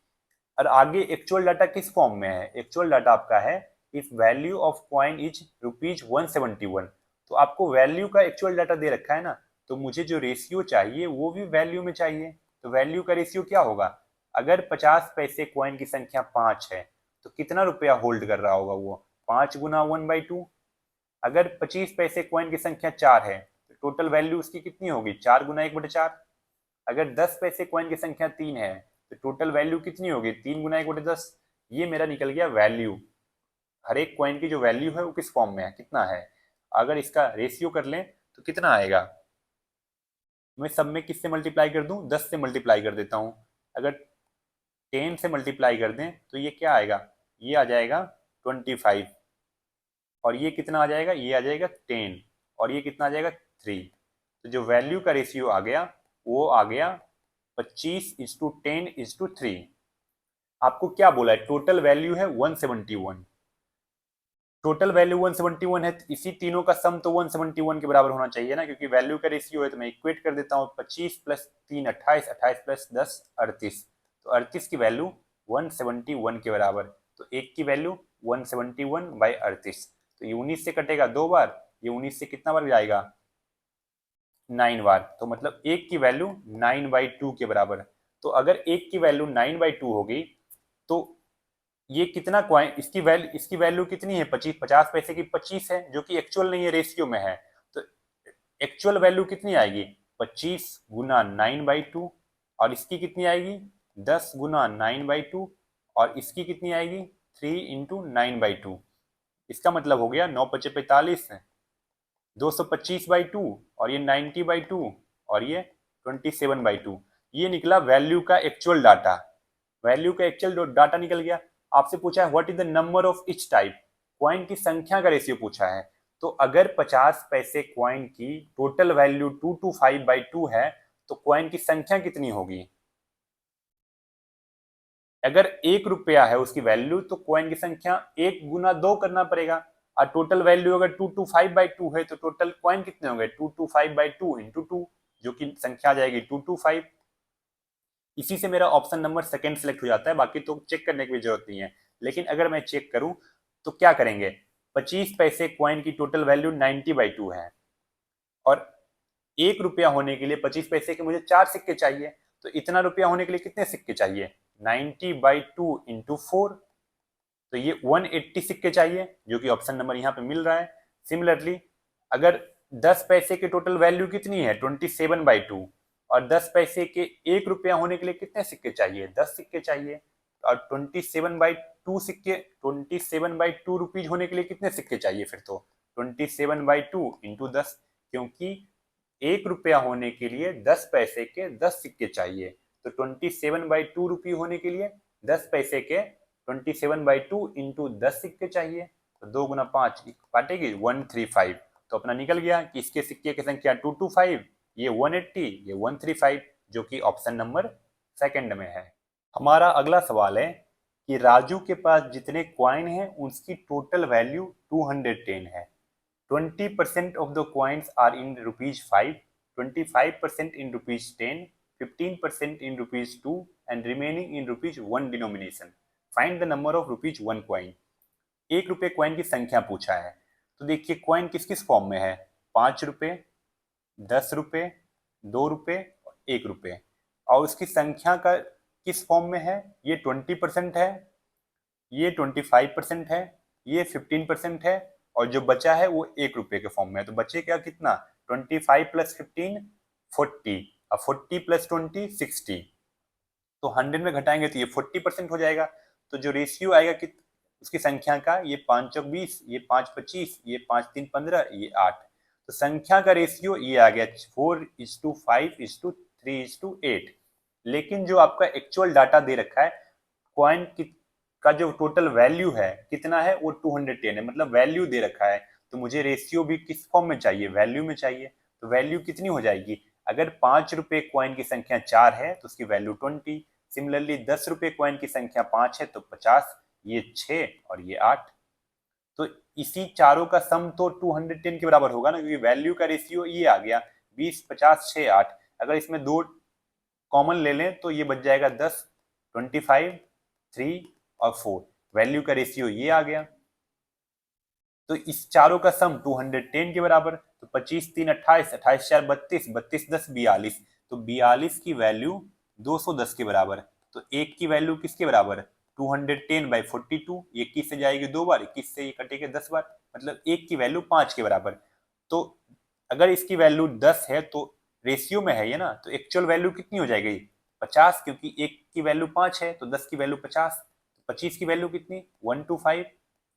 और आगे एक्चुअल डाटा किस फॉर्म में है, एक्चुअल डाटा आपका है if value of coin is ₹171। तो आपको वैल्यू का एक्चुअल डाटा दे रखा है ना, तो मुझे जो रेशियो चाहिए वो भी वैल्यू में चाहिए। तो वैल्यू का रेशियो क्या होगा, अगर 50 पैसे कॉइन की संख्या 5 है तो कितना रुपया होल्ड कर रहा होगा वो, 5 गुना 1/2। अगर 25 पैसे कॉइन की संख्या 4 है तो टोटल वैल्यू उसकी कितनी होगी, 4 गुना 1/4। अगर 10 पैसे कॉइन की संख्या 3 है तो टोटल वैल्यू कितनी होगी, 3 गुना 1/10। ये मेरा निकल गया वैल्यू, हर एक कॉइन की जो वैल्यू है वो किस फॉर्म में है, कितना है। अगर इसका रेशियो कर लें तो कितना आएगा, मैं सब में किससे मल्टीप्लाई कर दूं, 10 से मल्टीप्लाई कर देता हूं। अगर 10 से मल्टीप्लाई कर दें तो ये क्या आएगा, ये आ जाएगा 25 और ये कितना आ जाएगा, ये आ जाएगा 10 और ये कितना आ जाएगा 3। तो जो वैल्यू का रेशियो आ गया वो आ गया 25:10:3। आपको क्या बोला है, टोटल वैल्यू है 171, टोटल वैल्यू 171 है, तो इसी तीनों का सम तो 171 के बराबर होना चाहिए ना, क्योंकि वैल्यू का रेशियो है। तो मैं इक्वेट कर देता हूँ 25 + 3 28, 28 + 10 38। तो 38 की वैल्यू 171 के बराबर, तो एक की वैल्यू 171/38। तो ये 19 से कटेगा 2 बार, ये 19 से कितना बार जाएगा 9 बार, तो मतलब एक की वैल्यू 9/2 के बराबर। तो अगर एक की वैल्यू 9/2 होगी तो ये कितना कॉइन, इसकी वैल्यू कितनी है 25, 50 पैसे की 25 है, जो कि एक्चुअल नहीं है, रेशियो में है। तो एक्चुअल वैल्यू कितनी आएगी 25 गुना 9/2 और इसकी कितनी आएगी 10 गुना 9/2 और इसकी कितनी आएगी 3 इंटू 9/2। इसका मतलब हो गया 9×5 = 45, 225/2 और ये 90/2 और ये 27/2। ये निकला वैल्यू का एक्चुअल डाटा, वैल्यू का एक्चुअल डाटा निकल गया। आपसे पूछा है what is the number of each type, coin की संख्या का रेशियो पूछा है। तो अगर 50 पैसे कॉइन की टोटल वैल्यू 225/2 है तो कॉइन की संख्या कितनी होगी, अगर 1 रुपया है उसकी वैल्यू तो कॉइन की संख्या 1 गुना 2 करना पड़ेगा। और टोटल वैल्यू अगर 225/2 है तो टोटल कॉइन कितने होंगे 225/2 इंटू 2, जो कि संख्या आ जाएगी 225। इसी से मेरा ऑप्शन नंबर सेकंड सिलेक्ट हो जाता है, बाकी तो चेक करने की जरूरत नहीं है। लेकिन अगर मैं चेक करूं तो क्या करेंगे, 25 पैसे कॉइन की टोटल वैल्यू 90/2 है और 1 रुपया होने के लिए 25 पैसे के मुझे 4 सिक्के चाहिए, तो इतना रुपया होने के लिए कितने सिक्के चाहिए 90/2 इंटू 4, तो ये 180 सिक्के चाहिए, जो कि ऑप्शन नंबर यहाँ पे मिल रहा है। सिमिलरली अगर 10 पैसे की टोटल वैल्यू कितनी है 27/2 और 10 पैसे के 1 रुपया होने के लिए कितने सिक्के चाहिए 10 सिक्के चाहिए, और 27/2 सिक्के 27/2 रुपीज होने के लिए कितने सिक्के चाहिए, फिर तो 27/2 इंटू 10, क्योंकि 1 रुपया होने के लिए 10 पैसे के 10 सिक्के चाहिए। तो 27/2 रुपये होने के लिए 10 पैसे के 27/2 इंटू 10 सिक्के चाहिए, तो 2 गुना 5 काटेगी 135। तो अपना निकल गया कि इसके सिक्के की संख्या 225, ये 180, ये 135, जो कि ऑप्शन नंबर सेकंड में है। हमारा अगला सवाल है कि राजू के पास जितने कॉइन हैं उसकी टोटल वैल्यू 210 है। 20% of the coins are in rupees 5, 25% in rupees 10, 15% in rupees 2 and remaining in rupees 1 denomination. Find the number of rupees 1 coin. 1 रुपये कॉइन की संख्या पूछा है। तो देखिए कॉइन किस किस फॉर्म में है, 5 रुपये, 10 रुपये, 2 रुपये और 1 रुपये। और उसकी संख्या का किस फॉर्म में है, ये 20% है, ये 25% है, ये 15% है और जो बचा है वो 1 रुपये के फॉर्म में है। तो बचे क्या कितना, 25 प्लस 15 40 और 40 प्लस 20 60। तो 100 में घटाएंगे तो ये 40% हो जाएगा। तो जो रेशियो आएगा कि उसकी संख्या का, ये 5 चौक 20, ये 5 25, ये 5 3 15, ये 8। तो संख्या का रेशियो ये आ गया 4:5:3:8। लेकिन जो आपका एक्चुअल डाटा दे रखा है कॉइन का जो टोटल वैल्यू है कितना है, वो 210 है, मतलब वैल्यू दे रखा है। तो मुझे रेशियो भी किस फॉर्म में चाहिए, वैल्यू में चाहिए। तो वैल्यू कितनी हो जाएगी, अगर 5 रुपए कॉइन की संख्या 4 है तो उसकी वैल्यू 20। सिमिलरली 10 रुपए कॉइन की संख्या 5 है तो 50, ये 6 और ये 8। तो इसी चारों का सम तो 210 के बराबर होगा ना, क्योंकि वैल्यू का रेशियो ये आ गया 20 50 6 8। अगर इसमें 2 कॉमन ले लें तो ये बच जाएगा 10, 25, 3 और 4। वैल्यू का रेशियो ये आ गया। तो इस चारों का सम 210 के बराबर। तो 25 3 28, 28 4 32, 32 10 42। तो 42 की वैल्यू 210 के बराबर। तो एक की वैल्यू किसके बराबर, 210/42। 21 से जाएगी 2 बार, 21 से ये कटेगा 10 बार, मतलब एक की वैल्यू 5 के बराबर। तो अगर इसकी वैल्यू 10 है तो रेशियो में है ये ना, तो एक्चुअल वैल्यू कितनी हो जाएगी 50, क्योंकि एक की वैल्यू 5 है तो 10 की वैल्यू 50। 25 की वैल्यू कितनी 125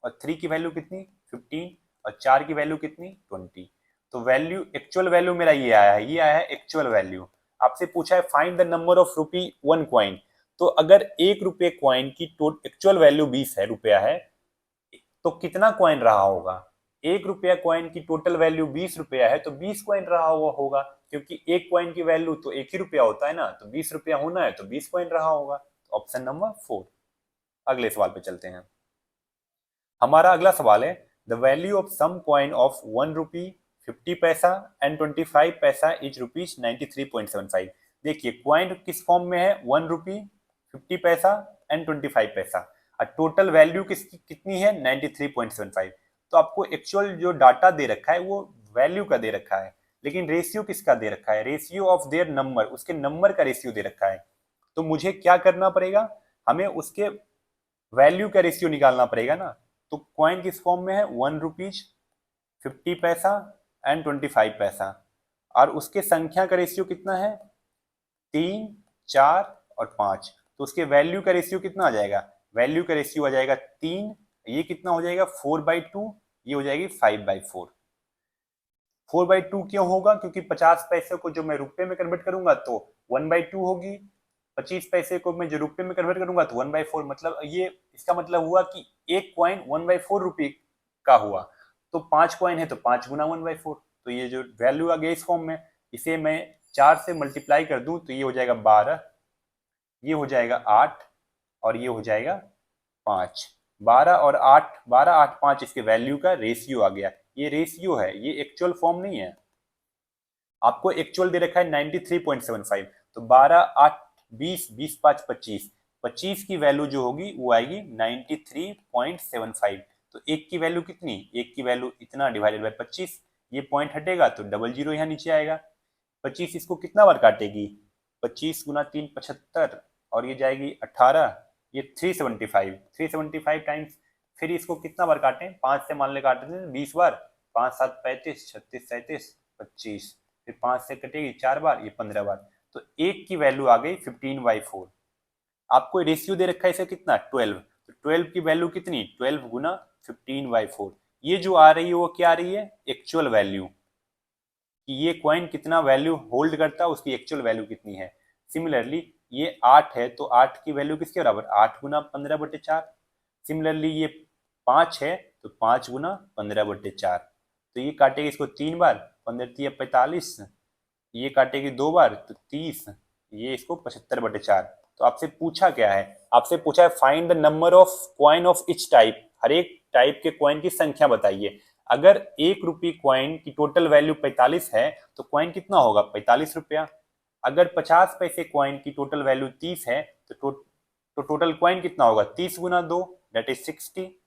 और 3 की वैल्यू कितनी 15 और 4 की वैल्यू कितनी 20। तो वैल्यू एक्चुअल वैल्यू मेरा ये आया है, ये आया है एक्चुअल वैल्यू। आपसे पूछा है find the number of rupee 1 coin. तो अगर 1 रुपये कॉइन की एक्चुअल वैल्यू 20 है, रुपया है, तो कितना कॉइन रहा होगा। 1 रुपया कॉइन की टोटल वैल्यू 20 रुपया है तो 20 कॉइन रहा हुआ होगा, क्योंकि एक कॉइन की वैल्यू तो 1 ही रुपया होता है ना, तो 20 रुपया होना है तो 20 कॉइन रहा होगा। Option number 4। अगले सवाल पे चलते हैं। हमारा अगला सवाल है the value of some coin of 1 rupee 50 paisa and 25 पैसा इज रुपीज 93.75। देखिए कॉइन किस फॉर्म में है, 1 रुपी 50 पैसा एंड 25 पैसा और टोटल वैल्यू किसकी कितनी है 93.75। तो आपको एक्चुअल जो डाटा दे रखा है वो वैल्यू का दे रखा है, लेकिन रेशियो किसका दे रखा है, रेशियो ऑफ देयर नंबर, उसके नंबर का रेशियो दे रखा है। तो मुझे क्या करना पड़ेगा, हमें उसके वैल्यू का रेशियो निकालना पड़ेगा ना। तो कॉइन किस फॉर्म में है, 1 रुपीज 50 पैसा एंड 25 पैसा और उसके संख्या का रेशियो कितना है 3 4 और 5। तो उसके वैल्यू का रेशियो कितना आ जाएगा, वैल्यू का रेशियो आ जाएगा 3, ये कितना हो जाएगा 4/2, ये हो जाएगी 5/4। 4/2 क्यों होगा, क्योंकि 50 पैसे को जो मैं रुपए में कन्वर्ट करूंगा तो 1/2 होगी, 25 पैसे को मैं जो रुपए में कन्वर्ट करूंगा तो 1/4। मतलब ये इसका मतलब हुआ कि एक कॉइन 1/4 रुपये का हुआ। तो 5 कॉइन है तो 5 गुना 1/4। तो ये जो वैल्यू आ गया इस फॉर्म में, इसे मैं 4 से मल्टीप्लाई कर दूं तो ये हो जाएगा 12, ये हो जाएगा 8 और ये हो जाएगा 5। 12 और 8, 12 8 5 इसके वैल्यू का रेशियो आ गया। ये रेशियो है, ये एक्चुअल फॉर्म नहीं है। आपको एक्चुअल दे रखा है 93.75। तो 12 8 20 20 5 25, 25 की वैल्यू जो होगी वो आएगी 93.75। तो एक की वैल्यू कितनी, एक की वैल्यू इतना डिवाइडेड बाय 25, ये पॉइंट हटेगा तो डबल जीरो यहाँ नीचे आएगा। 25 इसको कितना बार काटेगी, 25 गुना 3 75 और ये जाएगी 18, ये 375, 375 टाइम्स। फिर इसको कितना बार काटें, 5 से मान ले काटते हैं 20 बार, 5 7 35 36 37 25, फिर 5 से कटेगी 4 बार, ये 15 बार। तो एक की वैल्यू आ गई 15/4। आपको रेशियो दे रखा है इसे कितना 12, तो 12 की वैल्यू कितनी 12 गुना 15/4। ये जो आ रही है वो क्या आ रही है, एक्चुअल वैल्यू, कि ये कॉइन कितना वैल्यू होल्ड करता है, उसकी एक्चुअल वैल्यू कितनी है। सिमिलरली ये 8 है तो 8 की वैल्यू किसके बराबर, 8 गुना 15/4। सिमिलरली ये 5 है तो 5 गुना 15/4। तो ये काटेगी इसको 3 बार, 15 45, ये काटेगी 2 बार तो 30, ये इसको 75/4। तो आपसे पूछा क्या है, आपसे पूछा है find the number of coin of each type, हर एक टाइप के कॉइन की संख्या बताइए। अगर 1 रुपये कॉइन की टोटल वैल्यू 45 है तो कॉइन कितना होगा, 45 रुपया। अगर 50 पैसे कॉइन की टोटल वैल्यू 30 है तो टोटल कॉइन कितना होगा, 30 गुना 2 दैट इज 60।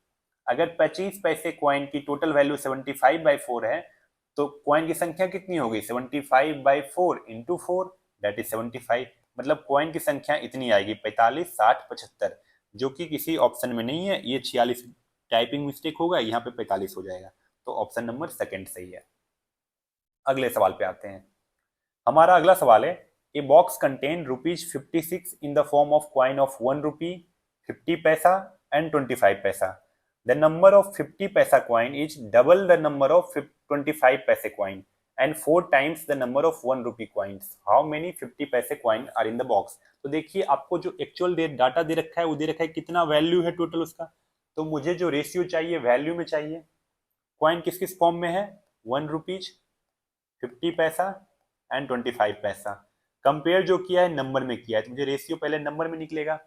अगर 25 पैसे कॉइन की टोटल वैल्यू 75/4 है तो कॉइन की संख्या कितनी होगी, 75/4 इंटू 4 दैट इज 75। मतलब कॉइन की संख्या इतनी आएगी 45, 60, 75, जो कि किसी ऑप्शन में नहीं है। ये 46 टाइपिंग मिस्टेक होगा, यहाँ पे 45 हो जाएगा। तो ऑप्शन नंबर सेकंड सही है। अगले सवाल पे आते हैं। हमारा अगला सवाल है, a box contain ₹56 in the form of coin of 1 rupee, 50 paisa and 25 पैसा। The number of 50 paisa coin is double the number of 25 paise coin and 4 times the number of 1 rupee coins. How many 50 paise coin are in the box. तो देखिए आपको जो actual data दे रखा है वो दे रखा है कितना वैल्यू है टोटल उसका। तो मुझे जो रेशियो चाहिए वैल्यू में चाहिए। कॉइन किस किस फॉर्म में है, 1 रुपीज, 50 पैसा एंड 25 पैसा। कंपेयर जो किया है नंबर में किया है, तो मुझे रेशियो पहले नंबर में निकलेगा।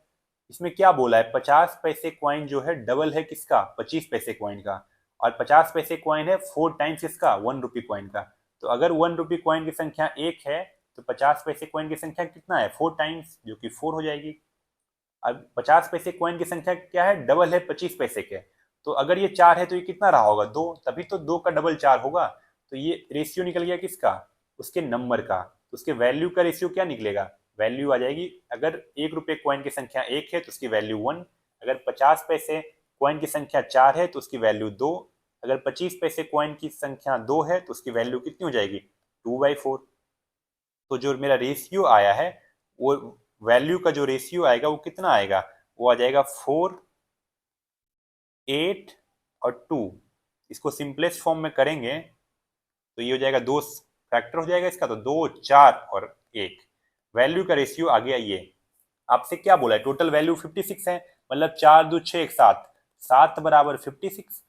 इसमें क्या बोला है, 50 पैसे कॉइन जो है डबल है किसका, 25 पैसे कॉइन का, और 50 पैसे कॉइन है 4 टाइम्स इसका 1 रुपी कॉइन का। तो अगर 1 रुपी कॉइन की संख्या 1 है तो 50 पैसे कॉइन की संख्या कितना है, 4 टाइम्स, जो कि 4 हो जाएगी। अब 50 पैसे कॉइन की संख्या क्या है, डबल है 25 पैसे के। तो अगर ये 4 है तो ये कितना रहा होगा, 2, तभी तो 2 का डबल 4 होगा। तो ये रेशियो निकल गया किसका, उसके नंबर का। तो उसके वैल्यू का रेशियो क्या निकलेगा, वैल्यू आ जाएगी, अगर 1 रुपये कॉइन की संख्या 1 है तो उसकी वैल्यू 1, अगर 50 पैसे कॉइन की संख्या 4 है तो उसकी वैल्यू 2, अगर 25 पैसे कॉइन की संख्या 2 है तो उसकी वैल्यू कितनी हो जाएगी, 2/4। तो जो मेरा रेशियो आया है वो वैल्यू का जो रेशियो आएगा वो कितना आएगा, वो आ जाएगा 4, 8 और 2। इसको सिंपलेस्ट फॉर्म में करेंगे तो ये हो जाएगा 2 फैक्टर हो जाएगा इसका, तो 2, 4 और 1। वैल्यू का रेशियो आ गया ये। आपसे क्या बोला है, टोटल वैल्यू 56 है, मतलब 4 2 6 7, 7 बराबर 56।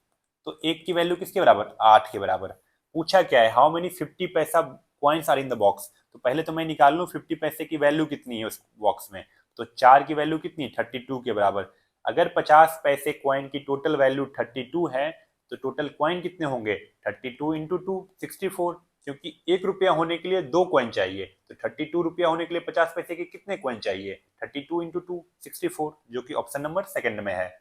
तो 1 की वैल्यू किसके बराबर, 8 के बराबर। पूछा क्या है, how many 50 paisa coins are in the box. तो पहले तो मैं निकाल लूँ 50 पैसे की वैल्यू कितनी है उस बॉक्स में। तो 4 की वैल्यू कितनी, 32 के बराबर। अगर 50 पैसे कॉइन की टोटल वैल्यू 32 है तो टोटल कॉइन कितने होंगे, 32 इंटू 2 64, क्योंकि 1 रुपया होने के लिए 2 कॉइन चाहिए। तो 32 रुपया होने के लिए 50 पैसे के कितने कॉइन चाहिए, 32 इंटू 2 64, जो कि ऑप्शन नंबर सेकंड में है।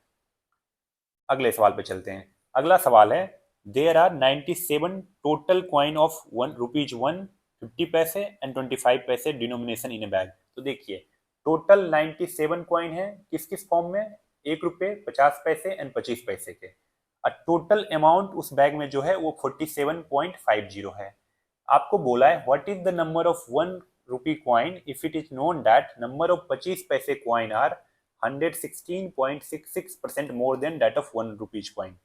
अगले सवाल पे चलते हैं। अगला सवाल है, there are 97 total coin of 1 rupees 1, 50 paise and 25 पैसे डिनोमिनेशन इन ए बैग। तो देखिए टोटल 97 कॉइन है, किस किस फॉर्म में, 1 रुपये, 50 पैसे एंड 25 पैसे के। और टोटल अमाउंट उस बैग में जो है वो 47.50 है। आपको बोला है what is the number of 1 rupee coin if it is known that number of 25 paise coin are 116.66% more than that of 1 rupees coin.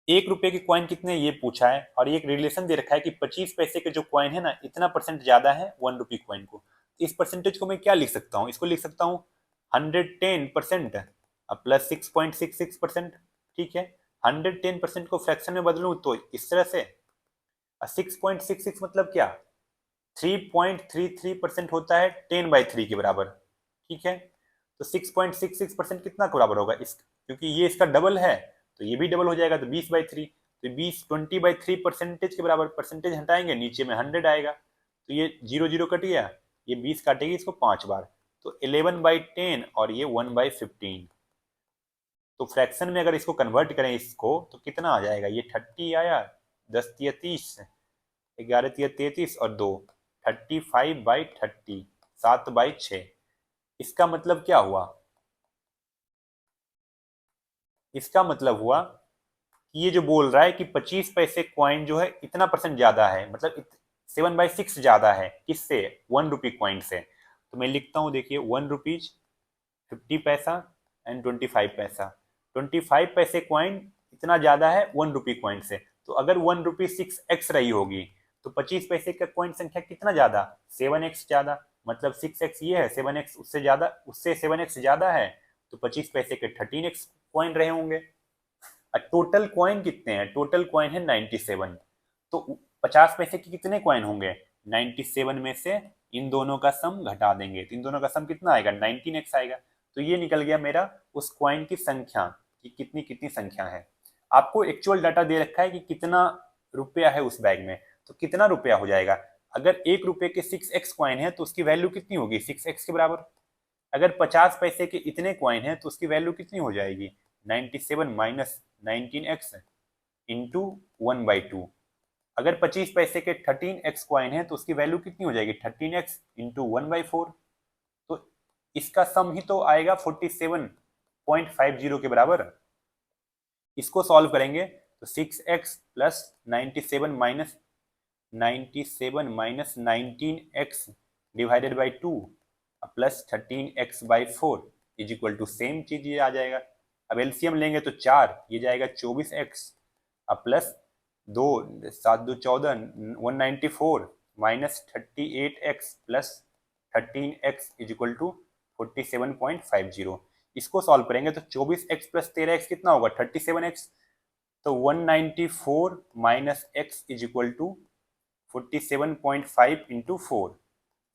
1 रुपए के कॉइन कितने ये पूछा है, और एक रिलेशन दे रखा है कि 25 पैसे के जो कॉइन है ना इतना परसेंट ज्यादा है 1 रुपी कॉइन को। इस परसेंटेज को मैं क्या लिख सकता हूँ, इसको लिख सकता हूँ 110% प्लस 6.66%। ठीक है, 110% को फ्रैक्शन में बदलूं तो इस तरह से, 6.66 मतलब क्या, 3.33% होता है 10/3 के बराबर। ठीक है, तो 6.66% कितना के बराबर होगा, इस क्योंकि ये इसका डबल है तो ये भी डबल हो जाएगा, तो 20/3, तो 20 परसेंटेज के बराबर। परसेंटेज हटाएंगे नीचे में 100 आएगा, तो ये 0 0 कट गया, ये 20 काटेगी इसको 5 बार, तो 11/10 और ये 1/15। तो फ्रैक्शन में अगर इसको कन्वर्ट करें इसको तो कितना आ जाएगा, ये 30 आया, 10 तिया 30, 11 तिया 33 और 2, 35/30, 7/6। इसका मतलब क्या हुआ, इसका मतलब हुआ कि ये जो बोल रहा है कि 25 पैसे कॉइन जो है इतना परसेंट ज्यादा है, मतलब 7/6 ज्यादा है किससे, 1 रुपी कॉइन से। तो मैं लिखता हूं, देखिए 1 रुपीज, 50 पैसा एंड 25 पैसा। 25 पैसे कॉइन इतना ज्यादा है 1 रुपी कॉइन से। तो अगर 1 रुपी 6x रही होगी तो 25 पैसे का कॉइन संख्या कितना ज्यादा, 7x ज्यादा। मतलब 6x ये है, 7x उससे ज्यादा, उससे 7x ज्यादा है, तो 25 पैसे के 13x कॉइन रहे होंगे। टोटल कॉइन कितने हैं, टोटल कॉइन है 97, तो 50 पैसे के कितने कॉइन होंगे, 97 में से इन दोनों का सम घटा देंगे तो इन दोनों का सम कितना आएगा, 19x आएगा। तो ये निकल गया मेरा उस कॉइन की संख्या कि कितनी कितनी संख्या है। आपको एक्चुअल डाटा दे रखा है कि कितना रुपया है उस बैग में, तो कितना रुपया हो जाएगा। अगर 1 रुपये के 6x कॉइन है तो उसकी वैल्यू कितनी होगी, 6x के बराबर। अगर 50 पैसे के इतने कॉइन है तो उसकी वैल्यू कितनी हो जाएगी, 97 माइनस 19x इंटू 1/2। अगर 25 पैसे के 13x कॉइन है तो उसकी वैल्यू कितनी हो जाएगी, 13x इंटू 1/4। तो इसका सम ही तो आएगा 47.50 के बराबर। इसको सॉल्व करेंगे तो 6x plus 97 minus 19x divided by 2 plus 13x/4 is equal to same चीज ये आ जाएगा। अब एलसीएम लेंगे तो 4 ये जाएगा 24x plus 2 7 2 14 194 minus 38x plus 13x is equal to 47.50। इसको सॉल्व करेंगे तो 24x प्लस 13x कितना होगा, 37x। तो 194 minus x is equal to 47.5 into 4।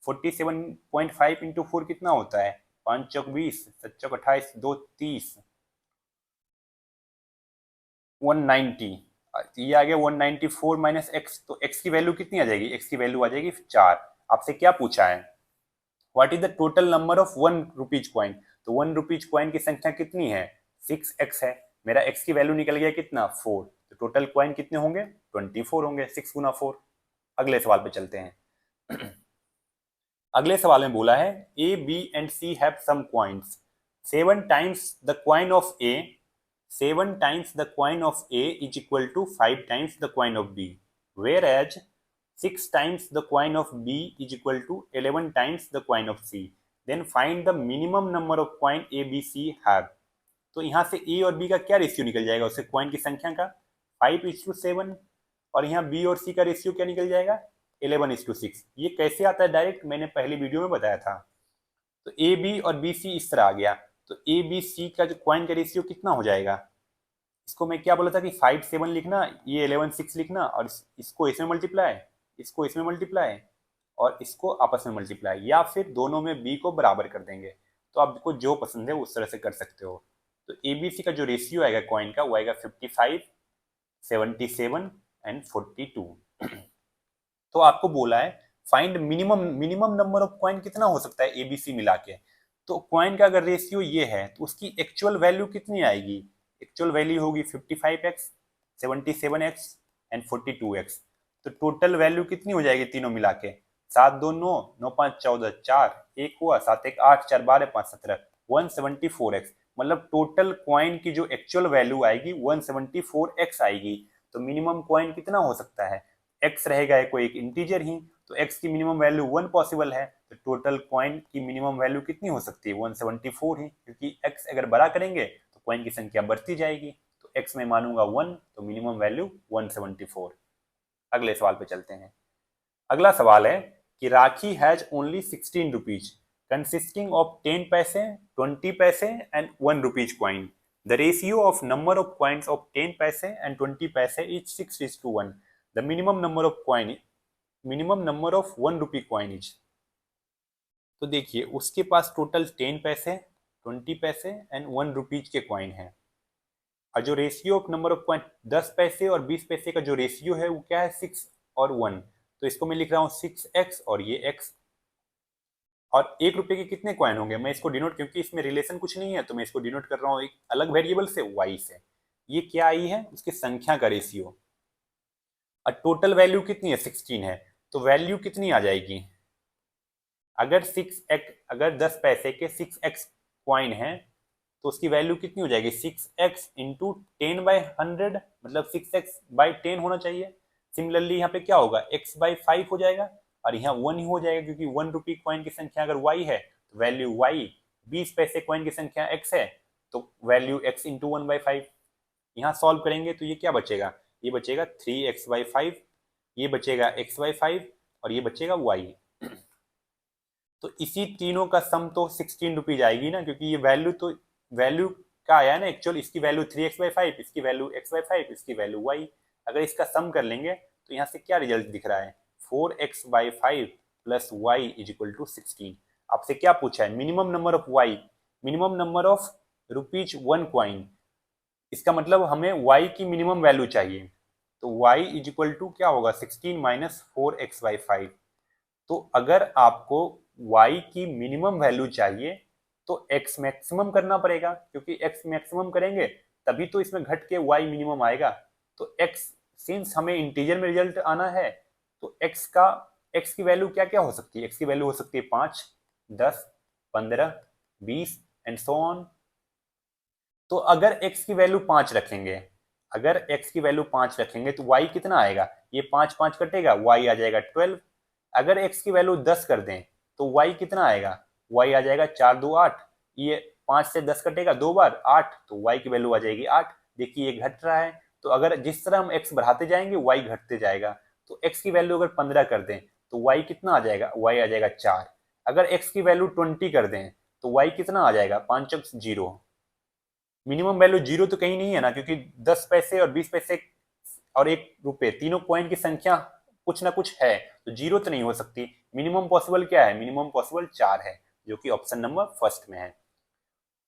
47.5 into 4 कितना होता है, 5 चौक 20, 7 चौक 28, 2 30, 190। ये आ गया 194 माइनस एक्स। तो x की वैल्यू कितनी आ जाएगी, x की वैल्यू आ जाएगी 4। आपसे क्या पूछा है, what is the total number of 1 rupees coin. तो 1 रुपीज कॉइन की संख्या कितनी है, 6x है। मेरा x की वैल्यू निकल गया कितना, 4। तो टोटल कॉइन कितने होंगे, 24 होंगे, 6 गुना 4। अगले सवाल पे चलते हैं। अगले सवाल में बोला है A, B and C have some coins. 7 times the coin of A, 7 times the coin of A is equal to 5 times the coin of B, whereas 6 times the coin of B is equal to 11 times the coin of C. Then find the minimum number of coin A, B, C have. तो यहाँ से A और B का क्या ratio निकल जाएगा, उससे coin की संख्या का 5:7, और यहाँ B और C का रेशियो क्या निकल जाएगा, 11:6। ये कैसे आता है डायरेक्ट, मैंने पहली वीडियो में बताया था। तो ए बी और बी सी इस तरह आ गया। तो ए बी सी का जो कॉइन का रेशियो कितना हो जाएगा, इसको मैं क्या बोला था कि 5:7 लिखना, ये 11:6 लिखना, और इसको इसमें मल्टीप्लाई, इसको इसमें मल्टीप्लाई, और इसको आपस में मल्टीप्लाई, या फिर दोनों में बी को बराबर कर देंगे। तो आपको जो पसंद है उस तरह से कर सकते हो। तो ए बी सी का जो रेशियो आएगा कॉइन का वो आएगा 55, 77 एंड 42। तो आपको बोला है find minimum number of coin कितना हो सकता है एबीसी मिला के। तो कॉइन का अगर रेशियो ये है तो उसकी एक्चुअल वैल्यू कितनी आएगी, एक्चुअल वैल्यू होगी 55x, 77x एंड 42x। तो टोटल वैल्यू कितनी हो जाएगी तीनों मिला के, 7 2 9, 9 5 14, 4 1 हुआ, 7 1 8, 4 12 5 17, 174x। मतलब टोटल कॉइन की जो एक्चुअल वैल्यू आएगी 174x आएगी। तो मिनिमम कॉइन कितना हो सकता है, x रहेगा कोई एक इंटीजर ही, तो x की मिनिमम वैल्यू 1 पॉसिबल है। तो टोटल कॉइन की मिनिमम वैल्यू कितनी हो सकती है, 174 ही, क्योंकि x अगर बड़ा करेंगे तो कॉइन की संख्या बढ़ती जाएगी। तो x में मानूंगा 1, तो मिनिमम वैल्यू 174। अगले सवाल पे चलते हैं। अगला सवाल है कि Rakhi has only 16 rupees consisting of 10 paise, 20 paise and 1 rupees coin. The ratio of number of coins of 10 paise and 20 paise is 6:1। The minimum number of 1 rupee coin is। तो देखिए उसके पास total 10 paise, 20 paise and 1 rupees के कॉइन है, और जो ratio of number of coin 10 पैसे और 20 पैसे का जो रेशियो है वो क्या है, 6 और 1। तो इसको मैं लिख रहा हूँ 6x और ये x। और 1 रुपये के कितने कॉइन होंगे, मैं इसको डिनोट, क्योंकि इसमें रिलेशन कुछ नहीं है तो मैं इसको डिनोट कर रहा हूँ एक अलग वेरिएबल से, y से। ये क्या आई है, उसकी संख्या का रेशियो। और टोटल वैल्यू कितनी है, 16 है। तो वैल्यू कितनी आ जाएगी, अगर 6x, अगर 10 पैसे के 6x कॉइन है तो उसकी वैल्यू कितनी हो जाएगी, 6x इंटू 10/100, मतलब 6x/10 होना चाहिए। सिमिलरली यहाँ पे क्या होगा, x/5 हो जाएगा, और यहाँ 1 ही हो जाएगा, क्योंकि 1 रुपी कॉइन की संख्या अगर y है तो वैल्यू y, 20 पैसे कॉइन की संख्या x है तो वैल्यू x इंटू 1/5। यहाँ सॉल्व करेंगे तो ये क्या बचेगा, ये बचेगा 3x/5, ये बचेगा x/5 और ये बचेगा y। तो इसी तीनों का सम तो 16 रुपीज आएगी ना, क्योंकि ये वैल्यू का आया है ना एक्चुअल, इसकी वैल्यू 3x/5, इसकी वैल्यू x/5, इसकी वैल्यू y। अगर इसका सम कर लेंगे तो यहाँ से क्या रिजल्ट दिख रहा है, 4x/5 plus y is equal to 16। आपसे क्या पूछा है? Minimum number of y, minimum number of rupees 1 coin. इसका मतलब हमें y की मिनिमम वैल्यू चाहिए। तो y इज इक्वल टू क्या होगा? 16 माइनस 4x/5। तो अगर आपको y की मिनिमम वैल्यू चाहिए तो x मैक्सिमम करना पड़ेगा, क्योंकि x मैक्सिमम करेंगे तभी तो इसमें घट के y मिनिमम आएगा। तो x, सिंस हमें इंटीजर में रिजल्ट आना है, तो x की वैल्यू क्या क्या हो सकती है? x की वैल्यू हो सकती है 5, 10, 15, 20 एंड सो ऑन। तो अगर x की वैल्यू 5 रखेंगे, अगर x की वैल्यू 5 रखेंगे तो y कितना आएगा? ये 5 5 कटेगा, y आ जाएगा 12। अगर x की वैल्यू 10 कर दें तो y कितना आएगा? y आ जाएगा 4 2 8। ये 5 से 10 कटेगा 2 बार, 8, तो y की वैल्यू आ जाएगी 8। देखिए ये घट रहा है। तो अगर जिस तरह हम x बढ़ाते जाएंगे y घटते जाएगा। तो x की वैल्यू अगर 15 कर दें तो y कितना आ जाएगा? y आ जाएगा 4। अगर x की वैल्यू 20 कर दें तो y कितना आ जाएगा? 5 0। मिनिमम वैल्यू 0 तो कहीं नहीं है ना, क्योंकि 10 पैसे और 20 पैसे और 1 रुपए तीनों कॉइन की संख्या कुछ ना कुछ है, तो 0 तो नहीं हो सकती। मिनिमम पॉसिबल क्या है? मिनिमम पॉसिबल 4 है, जो कि ऑप्शन नंबर फर्स्ट में है।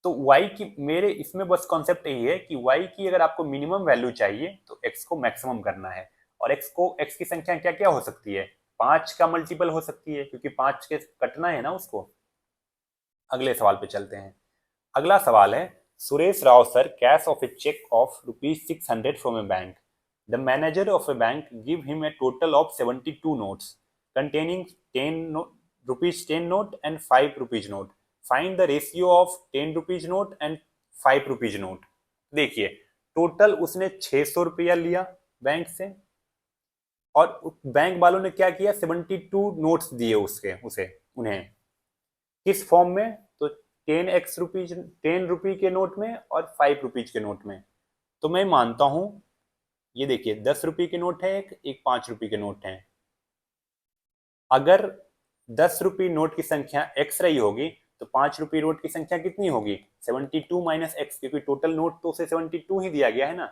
तो y की, मेरे इसमें बस कॉन्सेप्ट यही है कि y की अगर आपको मिनिमम वैल्यू चाहिए तो x को मैक्सिमम करना है। और x की संख्या क्या क्या हो सकती है? 5 का मल्टीपल हो सकती है, क्योंकि 5 के कटना है ना उसको। अगले सवाल पे चलते हैं। अगला सवाल है, Suresh Rao sir cash of a cheque of ₹600 from a bank. The manager of a bank give him a total of 72 notes containing 10 rupees 10 note and 5 rupees note. Find the ratio of 10 rupees note and 5 rupees note. देखिए, total उसने 600 रुपया लिया bank से, और bank वालों ने क्या किया? 72 नोट्स दिए उसे उन्हें। किस फॉर्म में? तो 10 रुपी के नोट में और 5 रुपीज के नोट में। तो मैं मानता हूं, ये देखिए 10 रुपये के नोट है, एक 5 रुपये के नोट है। अगर 10 रुपये नोट की संख्या x रही होगी तो 5 रुपये नोट की संख्या कितनी होगी? 72 माइनस एक्स, क्योंकि टोटल नोट तो उसे 72 ही दिया गया है ना।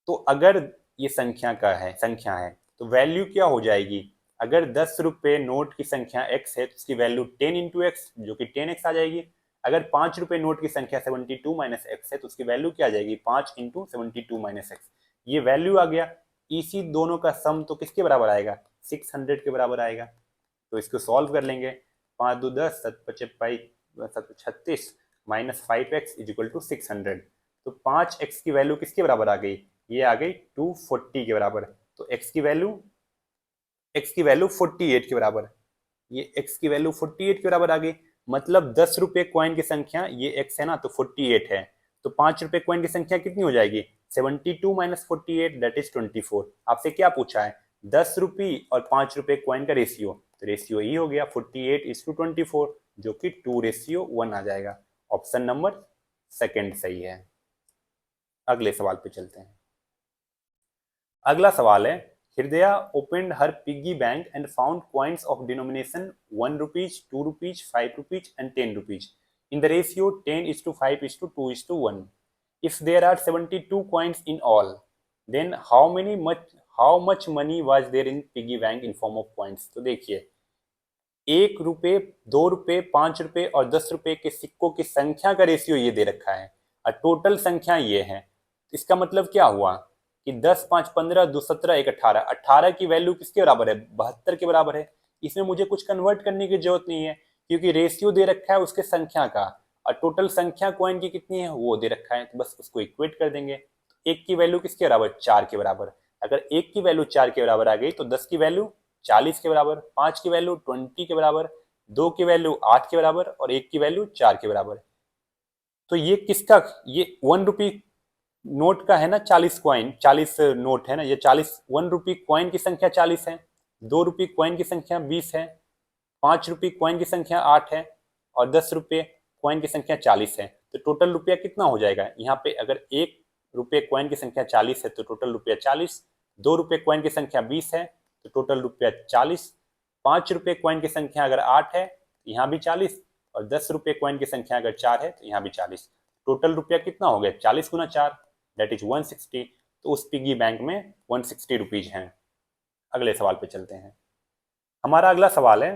तो अगर ये संख्या है तो वैल्यू क्या हो जाएगी? अगर 10 रुपये नोट की संख्या x है तो उसकी वैल्यू 10 इंटू एक्स, जो कि 10x आ जाएगी। अगर 5 रुपये नोट की संख्या 72 माइनस एक्स है तो उसकी वैल्यू क्या आ जाएगी? 5 इंटू 72 माइनस एक्स। ये वैल्यू आ गया। इसी दोनों का सम तो किसके बराबर आएगा? 600 के बराबर आएगा। तो इसको सॉल्व कर लेंगे। 5 2 10, 7 5 36 minus 5x is equal to 600। तो 5x की वैल्यू किसके बराबर आ गई? ये आ गई 240 के बराबर। तो x की वैल्यू 48 के बराबर। ये x की वैल्यू 48 के बराबर आ गई। मतलब 10 रुपए कॉइन की संख्या ये x है ना, तो 48 है। तो 5 रुपए कॉइन की संख्या कितनी हो जाएगी? 72 माइनस 48 दैट इज 24। आपसे क्या पूछा है? 10 रुपये और 5 रुपए कॉइन का रेशियो। तो रेशियो ही हो गया 48:24, जो कि 2:1 आ जाएगा। ऑप्शन नंबर सेकंड सही है। अगले सवाल पे चलते हैं। अगला सवाल है, हृदया opened her piggy bank and found coins of denomination 1 rupees, 2 rupees, 5 rupees and 10 rupees in the ratio 10:5:2:1. If there are 72 coins in all, then how much money was there in piggy bank in form of coins? तो देखिए, 1 रुपये, 2 रुपये, 5 रुपये और 10 रुपये के सिक्कों की संख्या का रेशियो ये दे रखा है और टोटल संख्या ये है। इसका मतलब क्या हुआ कि 10 5 15 2 17 1 18, 18 की वैल्यू किसके बराबर है? 72 के बराबर है। इसमें मुझे कुछ कन्वर्ट करने की जरूरत नहीं है, क्योंकि रेशियो दे रखा है उसके संख्या का, और टोटल संख्या कॉइन की कितनी है वो दे रखा है, तो बस उसको इक्वेट कर देंगे। एक की वैल्यू किसके बराबर? 4 के बराबर। अगर एक की वैल्यू 4 के बराबर आ गई तो 10 की वैल्यू 40 के बराबर, 5 की वैल्यू 20 के बराबर, 2 की वैल्यू 8 के बराबर और 1 की वैल्यू 4 के बराबर। तो ये किसका? ये 1 रुपी नोट का है ना, 40 कॉइन, 40 नोट है ना, ये 40 1 रुपी कॉइन की संख्या 40 है, 2 रुपी कॉइन की संख्या 20 है, 5 रुपी कॉइन की संख्या 8 है और 10 रुपये कॉइन की संख्या 40 है। तो टोटल रुपया कितना हो जाएगा? यहाँ पे अगर 1 रुपये कॉइन की संख्या 40 है तो टोटल रुपया 40, 2 रुपये कॉइन की संख्या 20 है तो टोटल रुपया 40, 5 रुपये कॉइन की संख्या अगर 8 है तो यहाँ भी 40, और 10 रुपये कॉइन की संख्या अगर 4 है तो यहाँ भी 40। टोटल रुपया कितना हो गया? 40 गुना 4 दैट इज 160। तो उस पिगी बैंक में 160 रुपीज हैं। अगले सवाल पे चलते हैं। हमारा अगला सवाल है,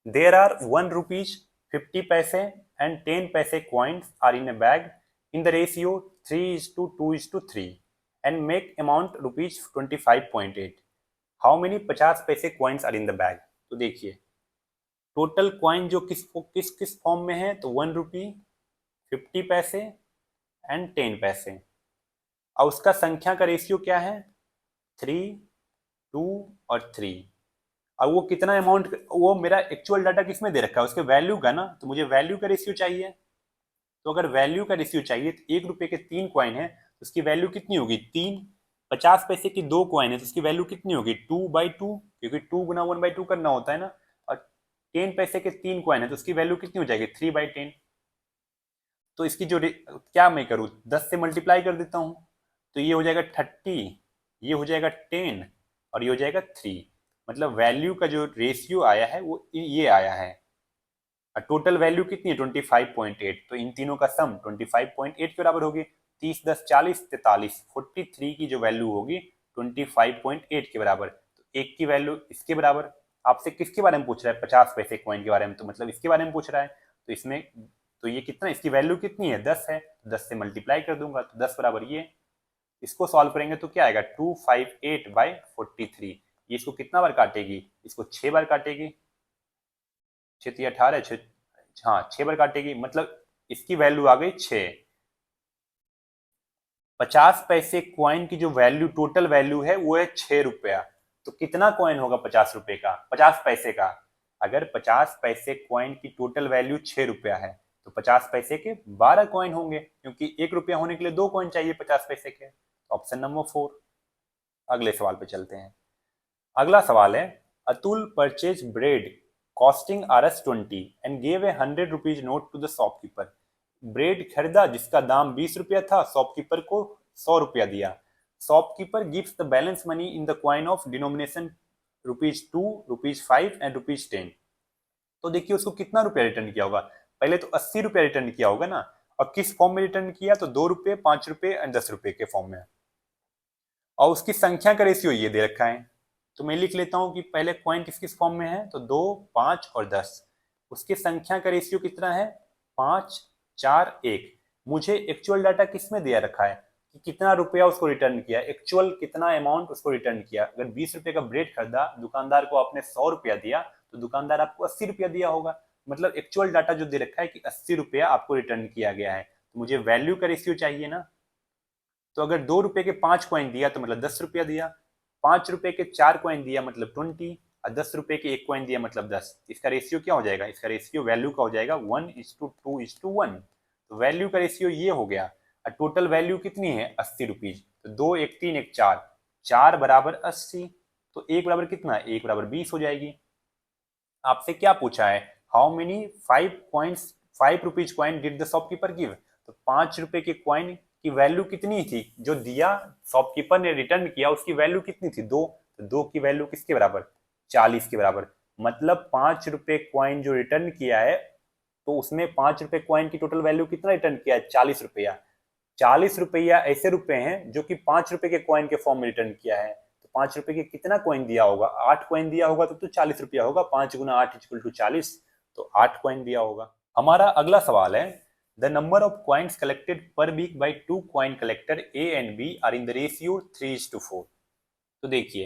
there are 1 rupees 50 paise and 10 paise coins are in a bag in the ratio 3:2:3 and make amount rupees 25.8। How many 50 paise coins are in the bag. तो देखिए टोटल कॉइन जो किस किस फॉर्म में है, तो 1 रुपी 50 पैसे एंड 10 पैसे, और उसका संख्या का रेशियो क्या है 3, 2 और 3। और वो कितना अमाउंट, वो मेरा एक्चुअल डाटा किस में दे रखा है, उसके वैल्यू का ना, तो मुझे वैल्यू का रेशियो चाहिए। तो अगर वैल्यू का रेशियो चाहिए तो 1 रुपये के 3 कॉइन है तो उसकी वैल्यू कितनी होगी 3। 50 पैसे की 2 कॉइन है तो उसकी वैल्यू कितनी होगी 2/2, क्योंकि 2 गुना 1/2 करना होता है ना। और 10 पैसे के 3 कॉइन है तो उसकी वैल्यू कितनी हो जाएगी 3/10। तो इसकी जो क्या मैं करूँ 10 से मल्टीप्लाई कर देता हूँ, तो ये हो जाएगा 30, ये हो जाएगा 10 और ये हो जाएगा 3। मतलब वैल्यू का जो रेशियो आया है वो ये आया है। और टोटल वैल्यू कितनी है 25.8, तो इन तीनों का सम 25.8 के बराबर होगी। 30 10 40 43, 43 की जो वैल्यू होगी 25.8 के बराबर। तो एक की वैल्यू इसके बराबर। आपसे किसके बारे में पूछ रहा है 50 पैसे कॉइन के बारे में, तो मतलब इसके बारे में पूछ रहा है। तो इसमें तो ये कितना, इसकी वैल्यू कितनी है 10 है, तो 10 से मल्टीप्लाई कर दूंगा तो 10 बराबर ये। इसको सॉल्व करेंगे तो क्या आएगा 258/43। ये इसको कितना बार काटेगी, इसको 6 बार काटेगी, 6 18 हाँ 6 बार काटेगी, मतलब इसकी वैल्यू आ गई 6। 50 पैसे क्वाइन की जो वैल्यू टोटल वैल्यू है वो है 6 रुपया। तो कितना कॉइन होगा 50 रुपए का 50 पैसे का। अगर 50 पैसे क्वाइन की टोटल वैल्यू 6 रुपया है तो 50 पैसे के 12 कॉइन होंगे, क्योंकि 1 रुपया होने के लिए 2 कॉइन चाहिए 50 पैसे के। Option number 4। अगले सवाल पे चलते हैं। अगला सवाल है, Atul purchase bread costing Rs 20 and gave a 100 rupees note to the shopkeeper. Bread खरीदा जिसका दाम 20 रुपया था, शॉपकीपर को 100 रुपया दिया। Shopkeeper gives the balance money in the coin of denomination ₹2, ₹5 and ₹10। तो देखिए उसको कितना रुपया रिटर्न किया होगा, पहले तो 80 रुपया रिटर्न किया होगा ना। और किस फॉर्म में रिटर्न किया, तो 2 रुपये 5 रुपये एंड 10 रुपये के फॉर्म में। और उसकी संख्या का रेशियो ये दे रखा है, तो मैं लिख लेता हूं कि पहले कॉइन किस किस फॉर्म में है, तो 2 5 और 10। उसकी संख्या का रेशियो कितना है 5 4 1। मुझे एक्चुअल डाटा किस में दिया रखा है कि कितना रुपया उसको रिटर्न किया, एक्चुअल कितना अमाउंट उसको रिटर्न किया। अगर 20 रुपये का ब्रेड खरीदा, दुकानदार को आपने 100 रुपया दिया, तो दुकानदार आपको 80 रुपया दिया होगा। मतलब एक्चुअल डाटा जो दे रखा है कि 80 रुपया आपको रिटर्न किया गया है, तो मुझे वैल्यू का रेशियो चाहिए ना। तो अगर 2 रुपए के 5 कॉइन दिया तो मतलब 10 रुपया दिया, 5 रुपए के 4 कॉइन दिया मतलब 20, और 10 रुपए के 1 कॉइन दिया मतलब 10। इसका रेशियो क्या हो जाएगा, इसका रेशियो वैल्यू का हो जाएगा 1:2:1। तो वैल्यू का रेशियो ये हो गया। और टोटल वैल्यू कितनी है 80 रुपीज, तो 2 1 3 1 4, 4 बराबर 80। तो 1 बराबर कितना, 1 बराबर 20 हो जाएगी। आपसे क्या पूछा है, how many 5 rupees coin did the shopkeeper give. तो 5 रुपए के कॉइन की वैल्यू कितनी थी, जो दिया शॉपकीपर ने रिटर्न किया उसकी वैल्यू कितनी थी 2। तो 2 की वैल्यू किसके बराबर 40 के बराबर। मतलब 5 रुपए कॉइन जो रिटर्न किया है, तो उसमें 5 रुपए कॉइन की टोटल वैल्यू कितना रिटर्न किया है 40 रुपया। 40 रुपया ऐसे रुपए हैं जो कि 5 रुपए के कॉइन के फॉर्म में रिटर्न किया है। तो 5 रुपए के कितना कॉइन दिया होगा, 8 कॉइन दिया होगा, तो 40 रुपया होगा। 5 गुना 8 = 40, तो 8 कॉइन दिया होगा। हमारा अगला सवाल है, the number of coins collected per week by 2 coin collector A and B are in the ratio 3:4। तो देखिए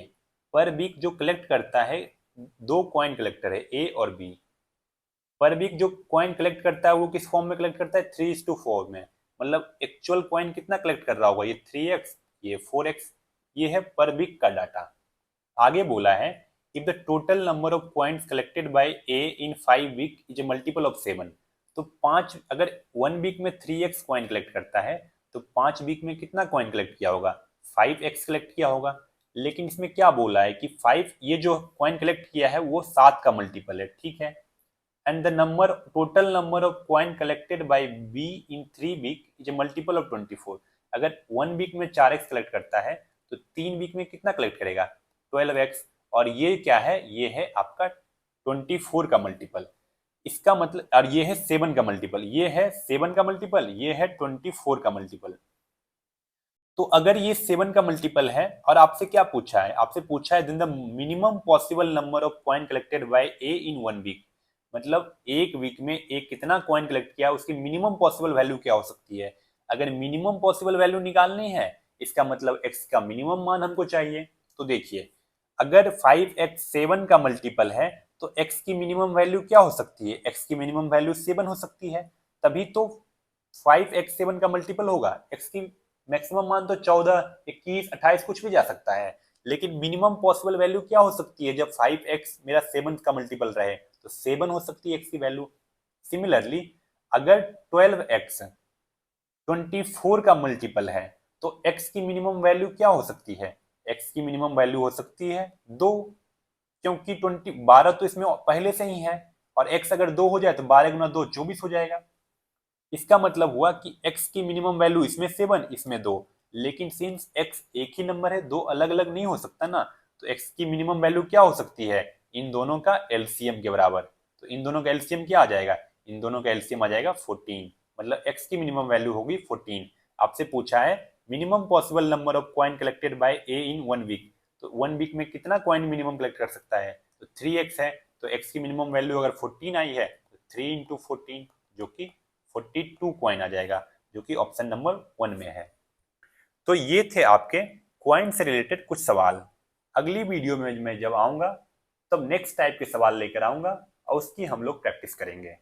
पर वीक जो कलेक्ट करता है, 2 कॉइन कलेक्टर है ए और बी। पर वीक जो कॉइन कलेक्ट करता है वो किस फॉर्म में कलेक्ट करता है 3:4 में। मतलब एक्चुअल कॉइन कितना कलेक्ट कर रहा होगा, ये 3x ये 4x। ये है पर वीक का डाटा। आगे बोला है, if the total number of coins collected by A in 5 week is a multiple of 7। तो 5, अगर 1 वीक में 3x कॉइन कलेक्ट करता है तो 5 वीक में कितना कॉइन कलेक्ट किया होगा 5x कलेक्ट किया होगा। लेकिन इसमें क्या बोला है कि 5, ये जो कॉइन कलेक्ट किया है वो 7 का मल्टीपल है, ठीक है। And the number total number of coin collected by B in 3 week is a multiple of 24। अगर 1 वीक में 4x कलेक्ट करता है तो 3 वीक में कितना कलेक्ट करेगा 12x। और ये क्या है, ये है आपका 24 का मल्टीपल। इसका मतलब, और ये है 7 का मल्टीपल, ये है 7 का मल्टीपल, ये है 24 का मल्टीपल। तो अगर ये 7 का मल्टीपल है और आपसे क्या पूछा है, आपसे पूछा है then the minimum possible number of coin collected by A in 1 week, मतलब एक वीक में ए कितना कॉइन कलेक्ट किया, उसकी मिनिमम पॉसिबल वैल्यू क्या हो सकती है। अगर मिनिमम पॉसिबल वैल्यू निकालनी है, इसका मतलब एक्स का मिनिमम मान हमको चाहिए। तो देखिए, अगर 5x 7 का मल्टीपल है तो x की मिनिमम वैल्यू क्या हो सकती है, x की मिनिमम वैल्यू 7 हो सकती है, तभी तो 5x 7 का मल्टीपल होगा। x की मैक्सिमम मान तो 14, 21, 28 कुछ भी जा सकता है, लेकिन मिनिमम पॉसिबल वैल्यू क्या हो सकती है जब 5x मेरा 7 का मल्टीपल रहे, तो 7 हो सकती है x की वैल्यू। सिमिलरली अगर 12x 24 का मल्टीपल है तो x की मिनिमम वैल्यू क्या हो सकती है, x की मिनिमम वैल्यू हो सकती है 2, क्योंकि 12 तो इसमें पहले से ही है, और x अगर 2 हो जाए तो 12 गुना 2 24 हो जाएगा। इसका मतलब हुआ कि x की मिनिमम वैल्यू इसमें 7, इसमें 2, लेकिन सिंस x एक ही नंबर है, दो अलग अलग नहीं हो सकता ना, तो x की मिनिमम वैल्यू क्या हो सकती है, इन दोनों का एलसीएम के बराबर। तो इन दोनों का एलसीएम क्या आ जाएगा, इन दोनों का एलसीएम आ जाएगा 14, मतलब x की मिनिमम वैल्यू होगी 14। आपसे पूछा है minimum possible number of coin collected by A in 1 week, तो 1 वीक में कितना कॉइन मिनिमम कलेक्ट कर सकता है, तो 3x है, तो x की मिनिमम वैल्यू अगर 14 आई है तो 3 इंटू 14 जो कि 42 कॉइन आ जाएगा, जो कि ऑप्शन नंबर 1 में है। तो ये थे आपके कॉइन से रिलेटेड कुछ सवाल। अगली वीडियो में मैं जब आऊंगा तब नेक्स्ट टाइप के सवाल लेकर आऊंगा और उसकी हम लोग प्रैक्टिस करेंगे।